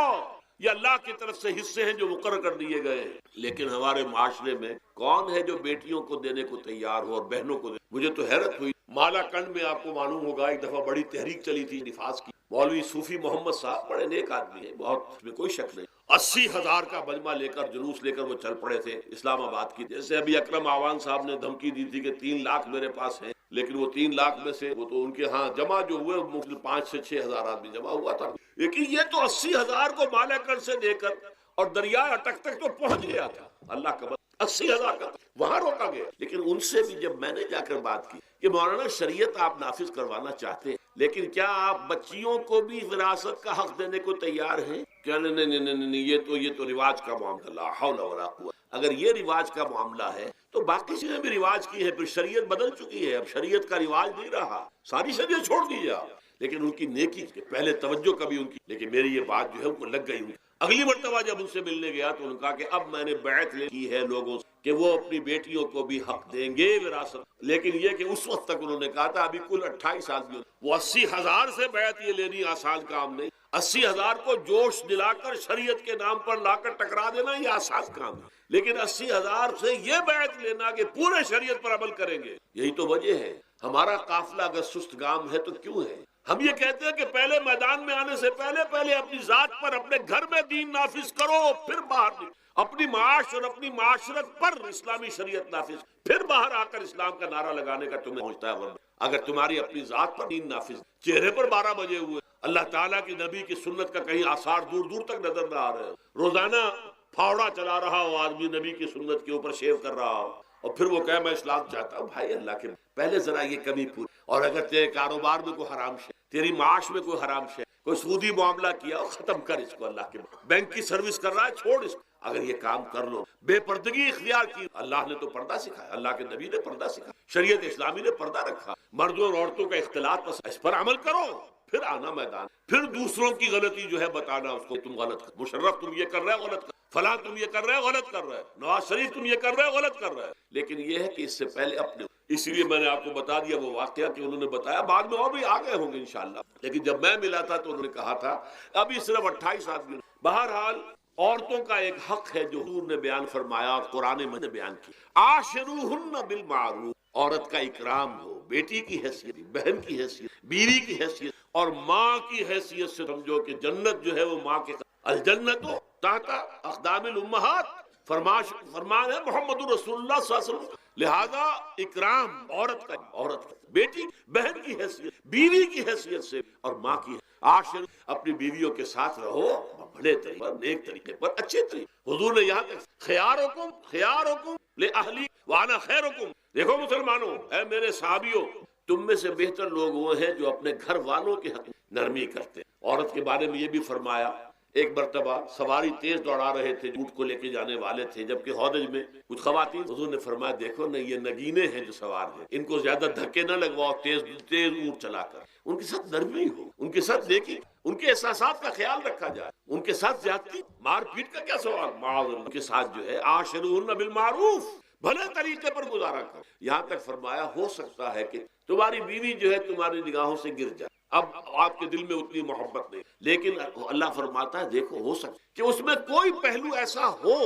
یہ اللہ کی طرف سے حصے ہیں جو مقرر کر دیے گئے ہیں. لیکن ہمارے معاشرے میں کون ہے جو بیٹیوں کو دینے کو تیار ہو اور بہنوں کو مجھے تو حیرت ہوئی. مالا کنڈ میں آپ کو معلوم ہوگا ایک دفعہ بڑی تحریک چلی تھی نفاذ کی. مولوی صوفی محمد صاحب بڑے نیک آدمی ہیں، بہت، اس میں کوئی شک نہیں. 80,000 کا مجمع لے کر، جلوس لے کر وہ چل پڑے تھے اسلام آباد کی. جیسے ابھی اکرم آوان صاحب نے دھمکی دی تھی کہ 3 لاکھ میرے پاس ہیں، لیکن وہ 3 لاکھ میں سے وہ تو ان کے ہاں جمع جو ہوئے مختلف 5 سے 6 ہزار آدمی جمع ہوا تھا. لیکن یہ تو 80,000 کو مالا کنڈ سے دے کر اور دریائے اٹک تک تو پہنچ گیا تھا. اللہ کا 80,000 کا وہاں روکا گیا. لیکن ان سے بھی جب میں نے جا کر بات کی کہ مولانا شریعت آپ نافذ کروانا چاہتے ہیں لیکن کیا آپ بچیوں کو بھی وراثت کا حق دینے کو تیار ہیں؟ کیا نہیں، یہ تو رواج کا معاملہ، لا حول ولا قوت. اگر یہ رواج کا معاملہ ہے تو باقی چیزیں بھی رواج کی ہے. پھر شریعت بدل چکی ہے، اب شریعت کا رواج نہیں رہا، ساری شریعت چھوڑ دیجیے آپ. لیکن ان کی نیکی کے پہلے توجہ کبھی ان کی، لیکن میری یہ بات جو ہے ان کو لگ گئی۔ اگلی مرتبہ جب ان سے ملنے گیا تو انہوں نے کہا کہ اب میں نے بیعت کی ہے لوگوں سے کہ وہ اپنی بیٹیوں کو بھی حق دیں گے وراثت، لیکن یہ کہ اس وقت تک انہوں نے کہا تھا ابھی کل 28 آدمی، وہ 80,000 سے بیعت یہ لینی آسان کام نہیں، 80,000 کو جوش دلا کر شریعت کے نام پر لا کر ٹکرا دینا یہ آسان کام ہے، لیکن 80,000 سے یہ بیعت لینا کہ پورے شریعت پر عمل کریں گے، یہی تو وجہ ہے۔ ہمارا قافلہ اگر سست گام ہے تو کیوں ہے؟ ہم یہ کہتے ہیں کہ پہلے میدان میں آنے سے پہلے اپنی ذات پر، اپنے گھر میں دین نافذ کرو، پھر باہر اپنی معاش اور اپنی معاشرت پر اسلامی شریعت نافذ، پھر باہر آ کر اسلام کا نعرہ لگانے کا تمہیں پہنچتا ہے۔ اگر تمہاری اپنی ذات پر دین نافذ، چہرے پر 12 بجے ہوئے، اللہ تعالیٰ کی نبی کی سنت کا کہیں آثار دور دور تک نظر نہ آ رہے، روزانہ پھاوڑا چلا رہا ہو آدمی، نبی کی سنت کے اوپر شیو کر رہا ہو، اور پھر وہ کہے میں اسلام چاہتا ہوں، بھائی اللہ کے پہلے ذرا یہ کمی پوری۔ اور اگر تیرے کاروبار میں کوئی حرام شے، تیری معاش میں کوئی حرام شے، کوئی سودی معاملہ کیا ہو، ختم کر اس کو، اللہ کے بینک کی سروس کر رہا ہے چھوڑ اس کو، اگر یہ کام کر لو، بے پردگی اختیار کی۔ اللہ نے تو پردہ سکھایا، اللہ کے نبی نے پردہ سکھایا، شریعت اسلامی نے پردہ رکھا، مردوں اور عورتوں کا اختلاط پسند، اس پر عمل کرو، پھر آنا میدان، پھر دوسروں کی غلطی جو ہے بتانا اس کو، تم غلط کر، مشرف تم یہ کر رہے ہو غلط کر، فلاں تم یہ کر رہے ہو غلط کر رہے ہو، نواز شریف تم یہ کر رہے ہو غلط کر رہے ہو، لیکن یہ ہے کہ اس سے پہلے اپنے، اس لیے میں نے آپ کو بتا دیا وہ واقعہ کہ انہوں نے بتایا، بعد میں اور بھی آگے ہوں گے انشاءاللہ، لیکن جب میں ملا تھا تو انہوں نے کہا تھا ابھی صرف 28 آدمی۔ بہرحال عورتوں کا ایک حق ہے جو حضور نے بیان فرمایا اور قرآن میں نے بیان کیا، عاشروہن بالمعروف، عورت کا اکرام ہو، بیٹی کی حیثیت، بہن کی حیثیت، بیوی کی حیثیت اور ماں کی حیثیت سے سمجھو کہ جنت جو ہے وہ ماں کے الجنت تحت اقدام الامہات، فرمان ہے محمد رسول اللہ صلی اللہ علیہ وسلم، لہذا اکرام عورت کا، بیٹی بہن کی حیثیت، بیوی کی حیثیت سے اور ماں کی، عاشر اپنی بیویوں کے ساتھ رہو بڑے طریقے پر، نیک طریقے پر، اچھے طریقے، حضور نے یہاں تک خیارکم لأہلی وانا خیرکم، دیکھو مسلمانوں، اے میرے صحابیوں، تم میں سے بہتر لوگ وہ ہیں جو اپنے گھر والوں کے حق نرمی کرتے ہیں۔ عورت کے بارے میں یہ بھی فرمایا، ایک مرتبہ سواری تیز دوڑا رہے تھے، اونٹ کو لے کے جانے والے تھے، جبکہ ہودج میں کچھ خواتین، حضور نے فرمایا دیکھو نہ یہ نگینے ہیں جو سوار ہیں، ان کو زیادہ دھکے نہ لگواؤ تیز اونٹ چلا کر، ان کے ساتھ نرمی ہو، ان کے ساتھ دیکھی، ان کے احساسات کا خیال رکھا جائے، ان کے ساتھ زیادتی مار پیٹ کا کیا سوال، معاذ اللہ، ان کے ساتھ جو ہے عاشروہن بالمعروف، بھلے طریقے پر گزارا کر۔ یہاں تک فرمایا ہو سکتا ہے کہ تمہاری بیوی جو ہے تمہاری نگاہوں سے گر جائے، اب آپ کے دل میں اتنی محبت نہیں، لیکن اللہ فرماتا ہے دیکھو ہو سکتا کہ اس میں کوئی پہلو ایسا ہو،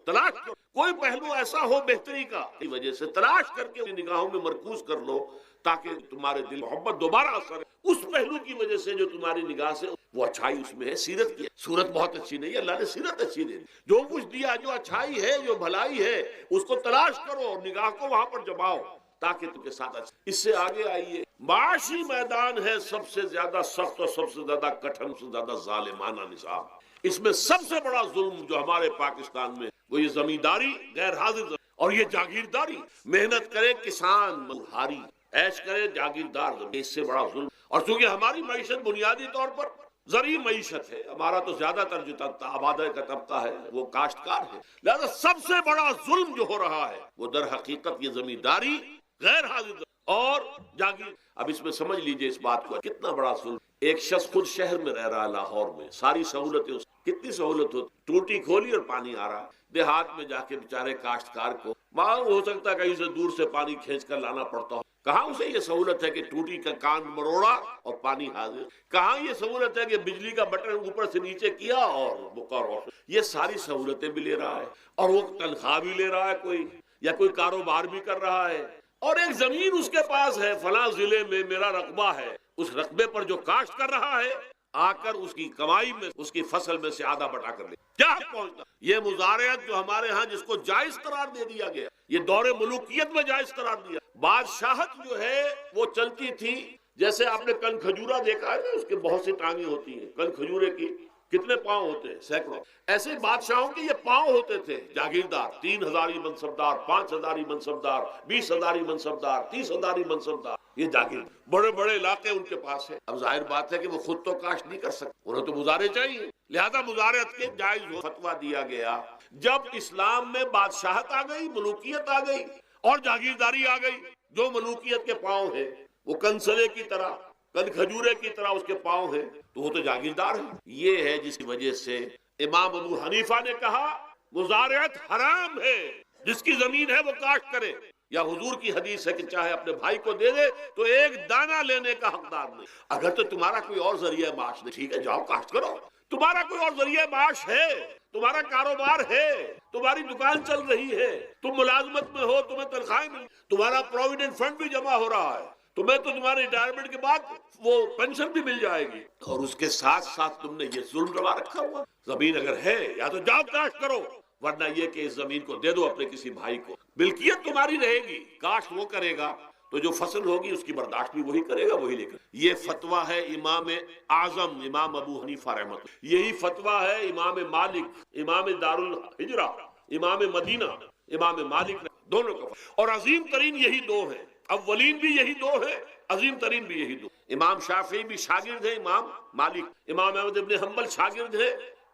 تلاش کرو، کوئی پہلو ایسا ہو بہتری کا، کی وجہ سے تلاش کر کے نگاہوں میں مرکوز کر لو تاکہ تمہارے دل محبت دوبارہ اثر ہے اس پہلو کی وجہ سے جو تمہاری نگاہ سے وہ اچھائی اس میں ہے۔ سیرت کی صورت بہت اچھی نہیں، اللہ نے سیرت اچھی دے دی، جو کچھ دیا، جو اچھائی ہے، جو بھلائی ہے، اس کو تلاش کرو اور نگاہ کو وہاں پر جماؤ تاکہ تم کے ساتھ اچھا۔ اس سے آگے آئیے، معاشی میدان ہے سب سے زیادہ سخت اور سب سے زیادہ کٹھن، سب سے زیادہ ظالمانہ نظام، اس میں سب سے بڑا ظلم جو ہمارے پاکستان میں وہ یہ زمینداری، غیر حاضر اور یہ جاگیرداری، محنت کرے کسان مزدوری، عیش کرے جاگیردار، اس سے بڑا ظلم۔ اور چونکہ ہماری معیشت بنیادی طور پر زرعی معیشت ہے، ہمارا تو زیادہ تر جو آبادی کا طبقہ ہے وہ کاشتکار ہے، لہذا سب سے بڑا ظلم جو ہو رہا ہے وہ در حقیقت یہ زمینداری، غیر حاضر اور جاگیر۔ اب اس میں سمجھ لیجئے اس بات کو، کتنا بڑا ظلم۔ ایک شخص خود شہر میں رہ رہا ہے، لاہور میں، ساری سہولتیں، کتنی سہولت ہوتی، ٹوٹی کھولی اور پانی آ رہا، دیہات میں جا کے بیچارے کاشتکار کو معلوم ہو سکتا ہے کہیں سے دور سے پانی کھینچ کر لانا پڑتا ہو، کہاں اسے یہ سہولت ہے کہ ٹوٹی کا کان مروڑا اور پانی حاضر، کہاں یہ سہولت ہے کہ بجلی کا بٹن اوپر سے نیچے کیا اور بکار، یہ ساری سہولتیں بھی لے رہا ہے اور وہ تنخواہ بھی لے رہا ہے کوئی، یا کوئی کاروبار بھی کر رہا ہے، اور ایک زمین اس کے پاس ہے، فلاں ضلع میں میرا رقبہ ہے، اس رقبے پر جو کاشت کر رہا ہے آ کر اس کی کمائی میں، اس کی فصل میں سے آدھا بٹا کر لے، کیا پہنچتا؟ یہ مزارعت جو ہمارے ہاں جس کو جائز قرار دے دیا گیا، یہ دور ملوکیت میں جائز قرار دیا، بادشاہت جو ہے وہ چلتی تھی، جیسے آپ نے کن کھجورا دیکھا ہے نا، اس کے بہت سی ٹانگیں ہوتی ہیں، کن کھجورے کی کتنے پاؤں ہوتے ہیں؟ سینکڑوں۔ ایسے بادشاہوں کے یہ پاؤں ہوتے تھے، جاگیردار، 3,000 منصبدار، 5,000 منصبدار، 20,000 منصبدار، 30,000 منصبدار، یہ جاگیر، بڑے بڑے علاقے ان کے پاس ہے۔ اب ظاہر بات ہے کہ وہ خود تو کاشت نہیں کر سکتے، انہیں تو مزارع چاہیے، لہذا مزارعت کے جائز فتویٰ دیا گیا۔ جب اسلام میں بادشاہت آ گئی، ملوکیت آ گئی اور جاگیرداری آ گئی، جو ملوکیت کے پاؤں ہے وہ کنسلے کی طرح کل کھجورے کی طرح اس کے پاؤں ہیں تو وہ تو جاگیردار ہے. یہ ہے جس کی وجہ سے امام ابو حنیفہ نے کہا مزارعت حرام ہے، جس کی زمین ہے وہ کاشت کرے. یا حضور کی حدیث ہے کہ چاہے اپنے بھائی کو دے دے تو ایک دانہ لینے کا حقدار نہیں. اگر تو تمہارا کوئی اور ذریعہ معاش نہیں، ٹھیک ہے جاؤ کاشت کرو. تمہارا کوئی اور ذریعہ معاش ہے، تمہارا کاروبار ہے، تمہاری دکان چل رہی ہے، تم ملازمت میں ہو، تمہیں تنخواہیں مل، تمہارا پروویڈنٹ فنڈ بھی جمع ہو رہا ہے، تمہیں تو تمہارے ریٹائرمنٹ کے بعد وہ پینشن بھی مل جائے گی، اور اس کے ساتھ ساتھ تم نے یہ ظلم روا رکھا ہوا. زمین اگر ہے یا تو جاؤ کاشت کرو، ورنہ یہ کہ اس زمین کو دے دو اپنے کسی بھائی کو. ملکیت تمہاری رہے گی، کاشت وہ کرے گا تو جو فصل ہوگی اس کی برداشت بھی وہی کرے گا، وہی لے کر. یہ فتویٰ ہے امام اعظم امام ابو حنیفہ رحمۃ اللہ. یہی فتویٰ ہے امام مالک امام دار الحجرہ امام مدینہ امام مالک دونوں کا. اور عظیم ترین یہی دو ہیں، اولین بھی یہی دو ہیں، عظیم ترین بھی یہی دو. امام شافعی بھی شاگرد ہیں امام مالک، امام احمد ابن حنبل شاگرد ہیں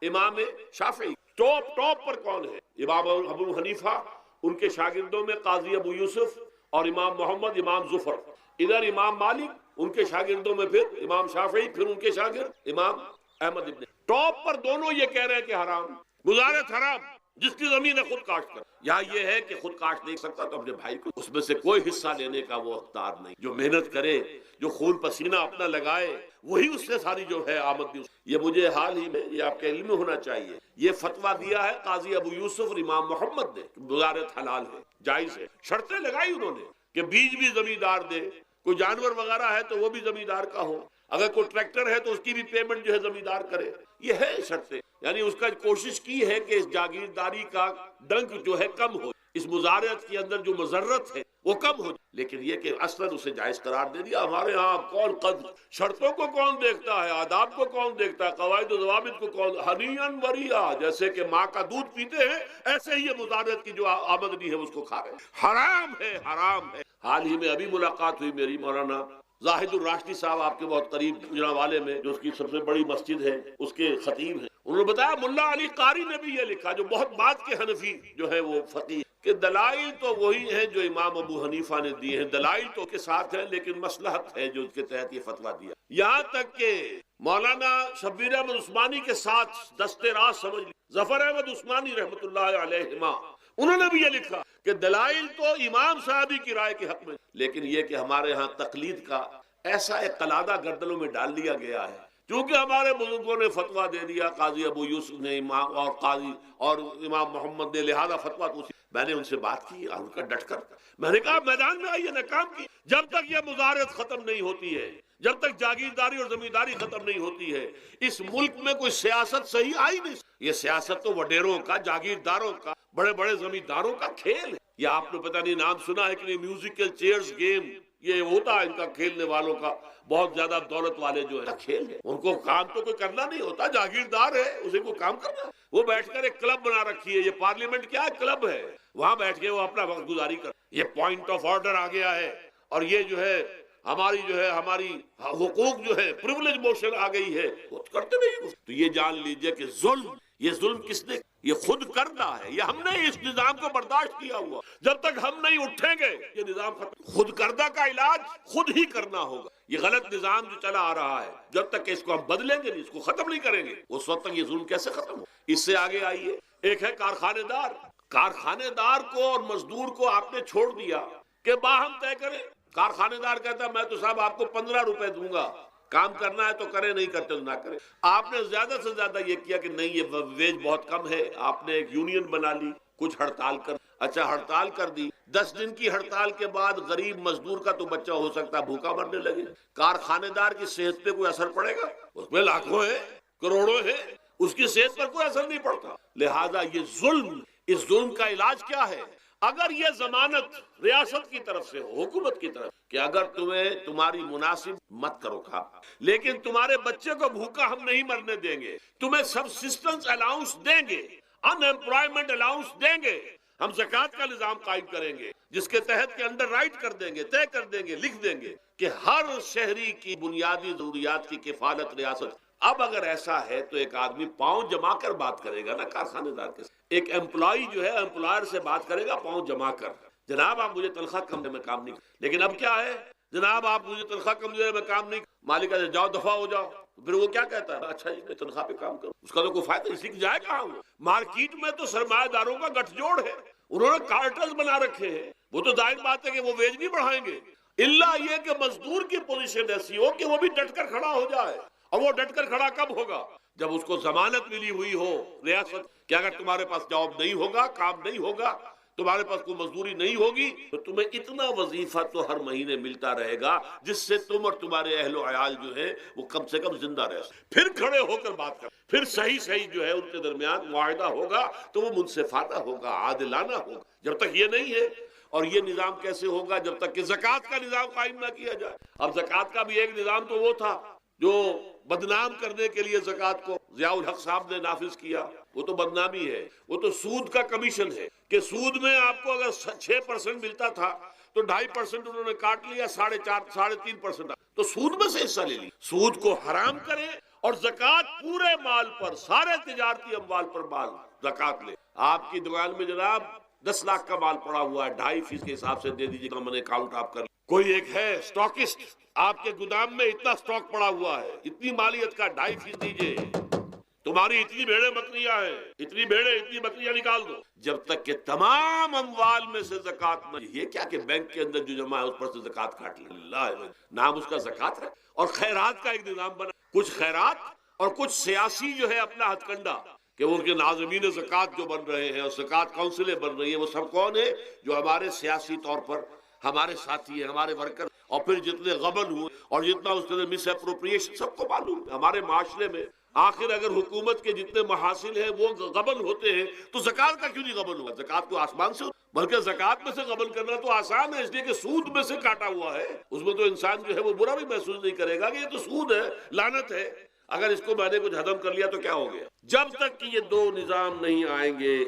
امام شافعی. ٹاپ پر کون ہے؟ امام ابو حنیفہ، ان کے شاگردوں میں قاضی ابو یوسف اور امام محمد امام ظفر. ادھر امام مالک، ان کے شاگردوں میں پھر امام شافعی، پھر ان کے شاگرد امام احمد ابن. ٹاپ پر دونوں یہ کہہ رہے ہیں کہ حرام، مزارعت حرام، جس کی زمین ہے خود کاشت کر. یہاں یہ ہے کہ خود کاشت نہیں سکتا تو اپنے بھائی کو اس میں سے کوئی حصہ لینے کا وہ اختیار نہیں. جو محنت کرے، جو خون پسینہ اپنا لگائے، وہی اس سے ساری جو ہے آمدنی. یہ مجھے حال ہی میں یہ آپ کے علم میں ہونا چاہیے، یہ فتویٰ دیا ہے قاضی ابو یوسف اور امام محمد نے کہ مزارعت حلال ہے، جائز ہے. شرطیں لگائی انہوں نے کہ بیج بھی زمیندار دے، کوئی جانور وغیرہ ہے تو وہ بھی زمیندار کا ہو، اگر کوئی ٹریکٹر ہے تو اس کی بھی پیمنٹ جو ہے زمیندار کرے. یہ ہے شرطیں، یعنی اس کا کوشش کی ہے کہ اس جاگیرداری کا ڈنک جو ہے کم ہو، اس مزارعت کے اندر جو مضرت ہے وہ کم ہو. لیکن یہ کہ اصلاً اسے جائز قرار دے دیا. ہمارے ہاں کون قدر، شرطوں کو کون دیکھتا ہے، آداب کو کون دیکھتا ہے، قواعد و ضوابط کو کون. ہنیئن مریا، جیسے کہ ماں کا دودھ پیتے ہیں ایسے ہی یہ مزارعت کی جو آمدنی ہے اس کو کھا رہے ہیں. حرام ہے، حرام ہے. حال ہی میں ابھی ملاقات ہوئی میری مولانا زاہد الراشدی صاحب، آپ کے بہت قریب گجرانوالے میں جو اس کی سب سے بڑی مسجد ہے اس کے خطیب ہیں. انہوں نے بتایا ملا علی قاری نے بھی یہ لکھا، جو بہت بعد کے حنفی جو ہے وہ فقیہ، کہ دلائل تو وہی ہیں جو امام ابو حنیفہ نے دیے ہیں، دلائل تو کے ساتھ ہیں، لیکن مصلحت ہے جو اس کے تحت یہ فتویٰ دیا. یہاں تک کہ مولانا شبیر احمد عثمانی کے ساتھ دستے راز سمجھ لی ظفر احمد عثمانی رحمۃ اللہ علیہما، انہوں نے بھی یہ لکھا کہ دلائل تو امام صاحبی کی رائے کے حق میں، لیکن یہ کہ ہمارے ہاں تقلید کا ایسا ایک قلادہ گردنوں میں ڈال دیا گیا ہے. کیونکہ ہمارے بزرگوں نے فتویٰ دے دیا، قاضی ابو یوسف نے امام اور قاضی اور امام محمد نے، لہذا فتویٰ تو. میں نے ان سے بات کی اور ان کا ڈٹ کر میں نے کہا میدان میں آئیے، ناکام کی. جب تک یہ مزارعت ختم نہیں ہوتی ہے، جب تک جاگیرداری اور زمینداری ختم نہیں ہوتی ہے، اس ملک میں کوئی سیاست صحیح آئی نہیں. یہ سیاست تو وڈیروں کا، جاگیرداروں کا، بڑے بڑے زمینداروں کا کھیل ہے. یہ آپ نے پتہ نہیں نام سنا ہے کہ نہیں، میوزیکل چیئرز گیم یہ ہوتا ہے ان کا کھیلنے والوں کا، بہت زیادہ دولت والے جو ہے کھیل ہے. ان کو کام تو کوئی کرنا نہیں ہوتا، جاگیردار ہے اسے کوئی کام کرنا ہے. وہ بیٹھ کر ایک کلب بنا رکھی ہے، یہ پارلیمنٹ کیا ہے، کلب ہے، وہاں بیٹھ کے وہ اپنا وقت گزاری کر. یہ پوائنٹ آف آرڈر آ گیا ہے، اور یہ جو ہے ہماری حقوق جو ہے پریولیج موشن آ گئی ہے، وہ کرتے نہیں. تو یہ جان لیجئے کہ یہ ظلم کس نے، یہ خود کردہ ہے. یہ ہم نے اس نظام کو برداشت کیا ہوا. جب تک ہم نہیں اٹھیں گے یہ نظام ختم. خود کردہ کا علاج خود ہی کرنا ہوگا. یہ غلط نظام جو چلا آ رہا ہے، جب تک کہ اس کو ہم بدلیں گے نہیں، اس کو ختم نہیں کریں گے، اس وقت تک یہ ظلم کیسے ختم ہو. اس سے آگے آئیے، ایک ہے کارخانے دار کو اور مزدور کو آپ نے چھوڑ دیا کہ باہم طے کریں. کارخانے دار کہتا ہے میں تو صاحب آپ کو 15 روپے دوں گا، کام کرنا ہے تو کریں، نہیں کرتے تو نہ کریں. آپ نے زیادہ سے زیادہ یہ کیا کہ نہیں یہ ویج بہت کم ہے، آپ نے ایک یونین بنا لی، کچھ ہڑتال کر. اچھا ہڑتال کر دی، 10 دن کی ہڑتال کے بعد غریب مزدور کا تو بچہ ہو سکتا ہے بھوکا مرنے لگے. کارخانے دار کی صحت پہ کوئی اثر پڑے گا؟ اس میں لاکھوں ہیں، کروڑوں ہیں، اس کی صحت پر کوئی اثر نہیں پڑتا. لہذا یہ ظلم، اس ظلم کا علاج کیا ہے؟ اگر یہ ضمانت ریاست کی طرف سے ہو، حکومت کی طرف، کہ اگر تمہاری مناسب مت کرو کھا، لیکن تمہارے بچے کو بھوکا ہم نہیں مرنے دیں گے، تمہیں سبسسٹنس الاؤنس دیں گے، ان ایمپلائمنٹ الاؤنس دیں گے، ہم زکوٰۃ کا نظام قائم کریں گے جس کے تحت کے انڈر رائٹ کر دیں گے، طے کر دیں گے، لکھ دیں گے کہ ہر شہری کی بنیادی ضروریات کی کفالت ریاست. اب اگر ایسا ہے تو ایک آدمی پاؤں جما کر بات کرے گا نا کارخانے دار کے ساتھ. ایک امپلائی جو ہے امپلائر سے بات کرے گا پاؤں جما کر، جناب آپ مجھے تنخواہ کم دے میں کام نہیں. لیکن اب کیا ہے، جناب آپ مجھے تنخواہ کم دے میں کام نہیں. مالک کہتے جاؤ دفعہ ہو جاؤ، پھر وہ کیا کہتا ہے اچھا جی میں تنخواہ پہ کام کروں، اس کا تو کوئی فائدہ اسی کی جائے کہاں وہ؟ مارکیٹ میں تو سرمایہ داروں کا گٹھ جوڑ ہے، انہوں نے کارٹلز بنا رکھے ہیں، وہ تو ظاہر بات ہے کہ وہ ویج نہیں بڑھائیں گے، الا یہ کہ مزدور کی پوزیشن ایسی ہو کہ وہ بھی ڈٹ کر کھڑا ہو جائے، اور وہ ڈٹ کر کھڑا کب ہوگا؟ جب اس کو ضمانت ملی ہوئی ہو ریاست کہ اگر تمہارے پاس جاب نہیں ہوگا، کام نہیں ہوگا، تمہارے پاس کوئی مزدوری نہیں ہوگی تو تمہیں اتنا وظیفہ تو ہر مہینے ملتا رہے گا جس سے تم اور تمہارے اہل و عیال جو ہے وہ کم سے کم زندہ رہ سکتے، پھر کھڑے ہو کر بات کر، پھر صحیح جو ہے ان کے درمیان معاہدہ ہوگا تو وہ منصفانہ ہوگا، عادلانہ ہوگا۔ جب تک یہ نہیں ہے، اور یہ نظام کیسے ہوگا جب تک کہ زکوٰۃ کا نظام قائم نہ کیا جائے۔ اب زکوٰۃ کا بھی ایک نظام تو وہ تھا جو بدنام کرنے کے لیے زکوٰۃ کو ضیاء الحق صاحب نے نافذ کیا، وہ تو بدنامی ہے، وہ تو سود کا کمیشن ہے کہ سود میں آپ کو اگر 6% ملتا تھا تو 2.5% انہوں نے کاٹ لیا، 3.5% تو سود میں سے حصہ لے لی، سود کو حرام کرے اور زکوٰۃ پورے مال پر، سارے تجارتی اموال پر مال زکوٰۃ لے۔ آپ کی دکان میں جناب 10 لاکھ کا مال پڑا ہوا ہے، 2.5% کے حساب سے دے دیجیے گا، میں نے اکاؤنٹ آپ کر لیا۔ کوئی ایک ہے اسٹاکسٹ، آپ کے گودام میں اتنا اسٹاک پڑا ہوا ہے، اتنی مالیت کا 2.5% دیجیے، تمہاری اتنی بھیڑیں بکریاں ہیں، اتنی بھیڑیں اتنی بکریاں نکال دو، جب تک کہ تمام اموال میں سے زکوٰۃ نہ، یہ کیا کہ بینک کے اندر جو جمع ہے اس پر سے زکوٰۃ کاٹ لی، اللہ نام اس کا زکوٰۃ ہے۔ اور خیرات کا ایک نظام بنا، کچھ خیرات اور کچھ سیاسی جو ہے اپنا ہتھ کنڈا کہ وہ کے ناظمین زکوٰۃ جو بن رہے ہیں اور زکوٰۃ کونسلیں بن رہی ہیں، وہ سب کون ہے؟ جو ہمارے سیاسی طور پر ہمارے ساتھی ہیں، ہمارے ورکر، اور پھر جتنے غبن ہوئے اور جتنا اس کے اندر مس اپروپریشن، سب کو معلوم ہے ہمارے معاشرے میں۔ آخر اگر حکومت کے جتنے محاصل ہیں وہ غبن ہوتے ہیں تو زکوٰۃ کا کیوں نہیں غبن ہوا؟ زکوٰۃ کو آسمان سے، بلکہ زکوٰۃ میں سے غبن کرنا تو آسان ہے، اس لیے کہ سود میں سے کاٹا ہوا ہے، اس میں تو انسان جو ہے وہ برا بھی محسوس نہیں کرے گا کہ یہ تو سود ہے، لعنت ہے، اگر اس کو میں نے کچھ ہضم کر لیا تو کیا ہو گیا۔ جب تک کہ یہ دو نظام نہیں آئیں گے،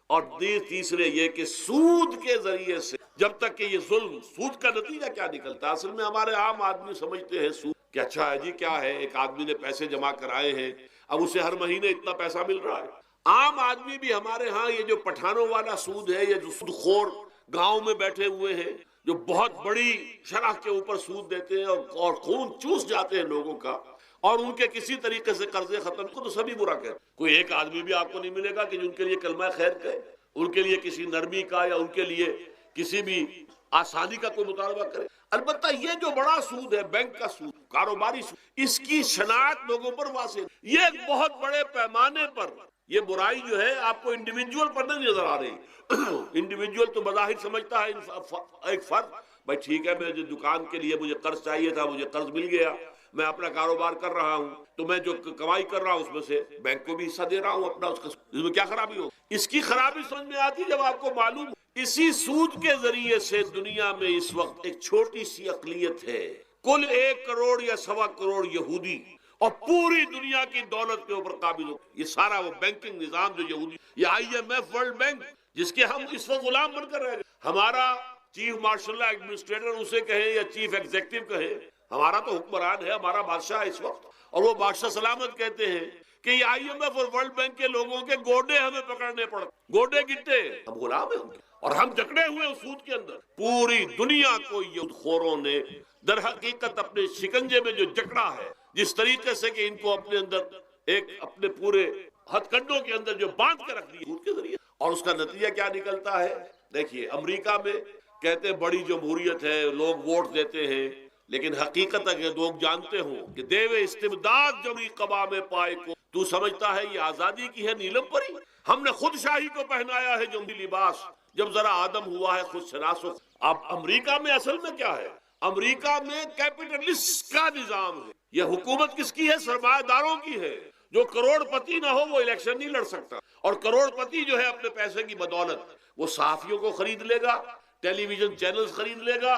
اور تیسرے یہ کہ سود کے ذریعے سے، جب تک کہ یہ ظلم، سود کا نتیجہ کیا نکلتا ہے؟ اصل میں ہمارے عام آدمی سمجھتے ہیں سود کہ اچھا ہے جی، کیا ہے، ایک آدمی نے پیسے جمع کرائے ہیں، اب اسے ہر مہینے اتنا پیسہ مل رہا ہے۔ عام آدمی بھی ہمارے ہاں یہ جو پٹھانوں والا سود ہے، یہ جو سود خور گاؤں میں بیٹھے ہوئے ہیں جو بہت بڑی شرح کے اوپر سود دیتے ہیں اور خون چوس جاتے ہیں لوگوں کا، اور ان کے کسی طریقے سے قرضے ختم کو تو سبھی برا کہتے۔ کوئی ایک آدمی بھی آپ کو نہیں ملے گا کہ جن کے لیے کلمہ خیر کہے، ان کے لیے کسی نرمی کا یا ان کے لیے کسی بھی آسانی کا کوئی مطالبہ کرے۔ البتہ یہ جو بڑا سود ہے، بینک کا سود، کاروباری سود، اس کی شناخت لوگوں پر واضح، یہ ایک بہت بڑے پیمانے پر یہ برائی جو ہے آپ کو انڈیویجول پر نہیں نظر آ رہی۔ انڈیویجول تو بظاہر سمجھتا ہے ایک فرد، بھائی ٹھیک ہے، میرے دکان کے لیے مجھے قرض چاہیے تھا، مجھے قرض مل گیا، میں اپنا کاروبار کر رہا ہوں، تو میں جو کمائی کر رہا ہوں اس میں سے بینک کو بھی حصہ دے رہا ہوں اپنا، اس میں کیا خرابی ہو؟ اس کی خرابی سمجھ میں آتی جب آپ کو معلوم اسی سود کے ذریعے سے دنیا میں اس وقت ایک چھوٹی سی اقلیت ہے، کل 1 کروڑ یا 1.25 کروڑ یہودی، اور پوری دنیا کی دولت کے اوپر قابض ہو۔ یہ سارا وہ بینکنگ نظام جو یہودی، یہ IMF، ورلڈ بینک، جس کے ہم اس وقت غلام بن کر رہ گئے۔ ہمارا چیف مارشل ایڈمنسٹریٹر اسے کہیں یا چیف ایگزیکٹو کہیں، ہمارا تو حکمران ہے، ہمارا بادشاہ ہے اس وقت، اور وہ بادشاہ سلامت کہتے ہیں کہ یہ IMF اور ورلڈ بینک کے لوگوں کے گوڈے ہمیں پکڑنے پڑتے، گوڈے گٹے، ہم غلام ہیں ان کے، اور ہم جکڑے ہوئے اس سود کے اندر۔ پوری دنیا کو یہ خوروں نے در حقیقت اپنے شکنجے میں جو جکڑا ہے، جس طریقے سے کہ ان کو اپنے اندر ایک اپنے پورے ہتھ کنڈوں کے اندر جو باندھ کے رکھ دیا سود کے ذریعے، اور اس کا نتیجہ کیا نکلتا ہے؟ دیکھیے، امریکہ میں کہتے ہیں بڑی جمہوریت ہے، لوگ ووٹ دیتے ہیں، لیکن حقیقت اگر لوگ جانتے ہوں کہ دیوے استبداد جمعی قبا میں پائے کو، تو سمجھتا ہے یہ آزادی کی ہے نیلم پری؟ ہم نے خود شاہی کو پہنایا ہے جمہوری لباس، جب ذرا آدم ہوا ہے خود شناسو۔ اب امریکہ میں اصل میں کیا ہے؟ امریکہ میں کیپٹلسٹ کا نظام ہے۔ یہ حکومت کس کی ہے؟ سرمایہ داروں کی ہے۔ جو کروڑ پتی نہ ہو وہ الیکشن نہیں لڑ سکتا، اور کروڑ پتی جو ہے اپنے پیسے کی بدولت وہ صحافیوں کو خرید لے گا، ٹیلی ویژن چینلز خرید لے گا،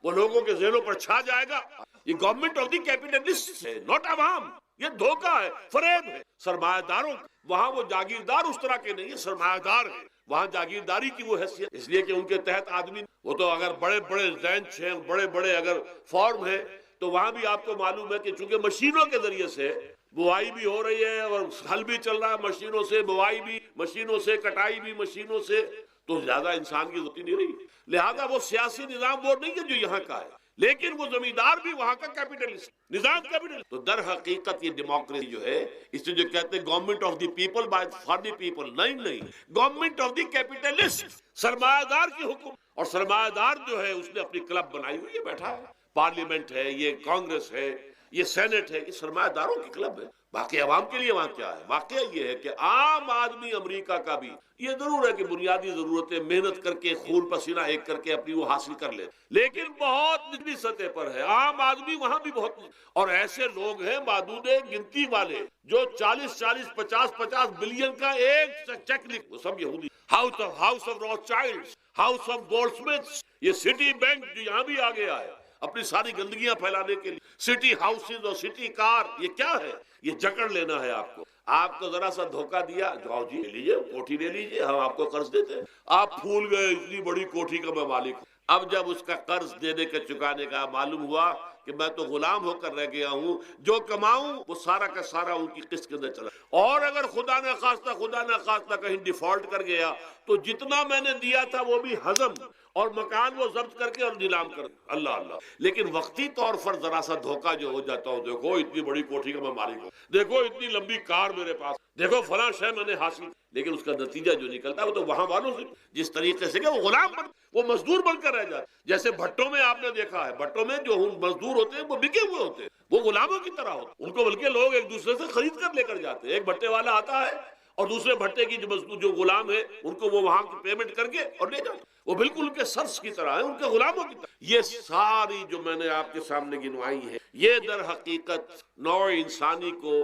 وہ لوگوں کے ذہنوں پر چھا جائے گا۔ یہ گورنمنٹ آف دی کیپٹلسٹ ہے، ناٹ عوام۔ یہ دھوکہ ہے، فریب ہے سرمایہ داروں۔ وہاں وہ جاگیردار اس طرح کے نہیں ہیں، سرمایہ دار ہیں، وہاں جاگیرداری کی وہ حیثیت، اس لیے کہ ان کے تحت آدمی، وہ تو اگر بڑے بڑے رینچ ہیں، بڑے بڑے اگر فارم ہیں، تو وہاں بھی آپ کو معلوم ہے کہ چونکہ مشینوں کے ذریعے سے بوائی بھی ہو رہی ہے اور ہل بھی چل رہا ہے مشینوں سے، بوائی بھی مشینوں سے، کٹائی بھی مشینوں سے، تو زیادہ انسان کی ضرورت نہیں رہی۔ لہذا وہ سیاسی نظام وہ نہیں ہے جو یہاں کا ہے۔ لیکن وہ زمیندار بھی وہاں کا کیپٹلسٹ نظام کیپٹلسٹ. تو در حقیقت یہ ڈیموکریسی جو ہے، اس سے جو کہتے ہیں government of the people by for the people, نہیں، گورنمنٹ آف دی کیپٹلسٹ، سرمایہ دار کی حکم. اور سرمایہ دار جو ہے اس نے اپنی کلب بنائی ہوئی ہے، بیٹھا ہے، پارلیمنٹ ہے، یہ کانگریس ہے، یہ سینٹ ہے، یہ سرمایہ داروں کی کلب ہے. باقی عوام کے لیے وہاں کیا ہے؟ واقعہ یہ ہے کہ عام آدمی امریکہ کا بھی یہ ضرور ہے کہ بنیادی ضرورتیں محنت کر کے خون پسینہ ایک کر کے اپنی وہ حاصل کر لے، لیکن بہت نچلی سطح پر ہے عام آدمی وہاں بھی بہت. اور ایسے لوگ ہیں معدود گنتی والے جو 50 بلین کا ایک چیک لکھ، وہ سب یہودی. House of Rothschild, house of Goldsmiths, یہ سٹی بینک جو یہاں بھی آ گیا ہے اپنی ساری گندگیاں پھیلانے کے لیے، سٹی ہاؤسز اور سٹی کار، یہ کیا ہے؟ یہ جکڑ لینا ہے آپ کو. آپ کو ذرا سا دھوکہ دیا، جاؤ جی لے لیجیے کوٹھی لے لیجیے، ہم آپ کو قرض دیتے ہیں. آپ پھول گئے اتنی بڑی کوٹھی کا میں مالک ہوں. اب جب اس کا قرض دینے کے چکانے کا معلوم ہوا کہ میں تو غلام ہو کر رہ گیا ہوں، جو کماؤں وہ سارا کا سارا ان کی قسط کے اندر چلا. اور اگر خدا نہ خواستہ کہیں ڈیفالٹ کر گیا تو جتنا میں نے دیا تھا وہ بھی ہضم، اور مکان وہ ضبط کر کے اور نیلام کر. اللہ. لیکن وقتی طور پر ذرا سا دھوکہ جو ہو جاتا ہوں، دیکھو اتنی بڑی کوٹھی کا میں مالک ہوں، دیکھو اتنی لمبی کار میرے پاس، دیکھو فلاں شے میں نے حاصل، لیکن اس کا نتیجہ جو نکلتا ہے وہ تو وہاں والوں سے جس طریقے سے کہ وہ غلام بن، وہ مزدور بن کر رہ جاتے. جیسے بھٹوں میں آپ نے دیکھا ہے، بھٹوں میں جو مزدور ہوتے ہیں وہ بکے ہوئے ہوتے ہیں، وہ غلاموں کی طرح ہوتے ہیں. ان کو بلکہ لوگ ایک دوسرے سے خرید کر لے کر جاتے ہیں. ایک بھٹے والا آتا ہے اور دوسرے بھٹے کی جو مزدور جو غلام ہے ان کو وہ وہاں کی پیمنٹ کر کے اور لے جاتے. وہ بالکل ان کے سرس کی طرح ہیں، ان کے غلاموں کی طرح. یہ ساری جو میں نے آپ کے سامنے گنوائی ہے، یہ در حقیقت نوع انسانی کو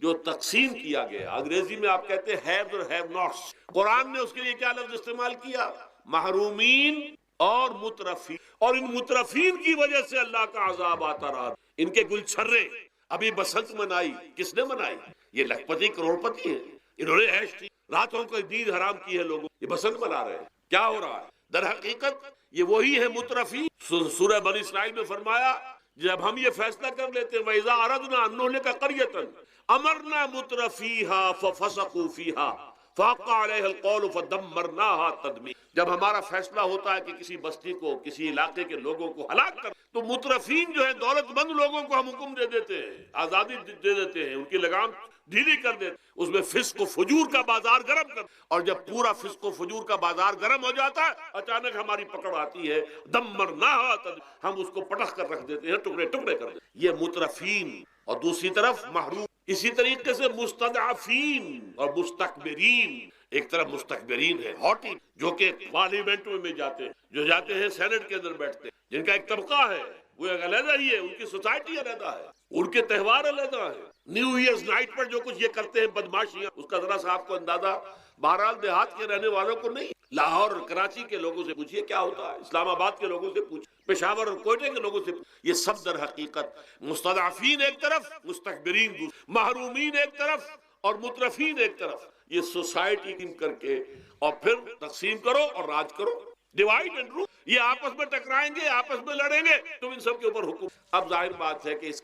جو تقسیم کیا گیا، انگریزی میں آپ کہتے ہیں ہیوز اور ہیو ناٹس. قرآن نے اس کے لیے کیا لفظ استعمال کیا؟ محرومین اور مترفین. اور ان مترفین کی وجہ سے اللہ کا عذاب آتا رہا. ان کے گلچھرے ابھی بسنت منائی، کس نے منائی؟ یہ لکھپتی کروڑ پتی ہیں، انہوں نے عیش کی، راتوں کو نیند حرام کی ہے لوگوں، یہ بسنت منا رہے ہیں. کیا ہو رہا ہے؟ در حقیقت یہ وہی ہے مترفین. سورہ بنی اسرائیل میں فرمایا جب ہم یہ فیصلہ کر لیتے ہیں وَإِذَا أَرَدْنَا أَن نُهْلِكَ قَرْيَةً أَمَرْنَا مُتْرَفِيهَا فَفَسَقُوا فِيهَا فَحَقَّ عَلَيْهَا الْقَوْلُ فَدَمَّرْنَاهَا تَدْمِيرًا. جب ہمارا فیصلہ ہوتا ہے کہ کسی بستی کو، کسی علاقے کے لوگوں کو ہلاک کر، تو مترفین جو ہیں دولت مند لوگوں کو ہم حکم دے دیتے ہیں، آزادی دے دیتے ہیں، ان کی لگام ڈھیلی کر دیتے، اس میں فسق و فجور کا بازار گرم کر. اور جب پورا فسق و فجور کا بازار گرم ہو جاتا ہے، اچانک ہماری پکڑ آتی ہے، دمرناها تدمیر، ہم اس کو پٹخ کر رکھ دیتے ہیں، ٹکڑے ٹکڑے کر دیتے ہیں. یہ مترفین. اور دوسری طرف محروم. اسی طریقے سے مستضعفین اور مستکبرین. ایک طرف مستکبرین ہے، ہاٹی، جو کہ پارلیمنٹ میں جاتے ہیں، جو جاتے ہیں سینٹ کے اندر بیٹھتے ہیں، جن کا ایک طبقہ ہے، وہ ایک علیحدہ ہی ہے، ان کی سوسائٹی علیحدہ ہے، ان کے تہوار علیحدہ ہے. نیو ایئرز نائٹ پر جو کچھ یہ کرتے ہیں بدماشیاں، اس کا ذرا سا آپ کو اندازہ بہرحال دیہات کے رہنے والوں کو نہیں، لاہور اور کراچی کے لوگوں سے پوچھئے کیا ہوتا ہے، اسلام آباد کے لوگوں سے پوچھئے، پشاور اور کوئٹے کے لوگوں سے پوچھئے. یہ سب در حقیقت مستضعفین ایک طرف، مستکبرین دوسری، محرومین ایک طرف اور مترفین ایک طرف. یہ سوسائٹی کر کے اور پھر تقسیم کرو اور راج کرو، ڈیوائیڈ اینڈ رول. یہ آپس میں ٹکرائیں گے، آپس میں لڑیں گے، تم ان سب کے اوپر حکم. اب ظاہر بات ہے کہ اس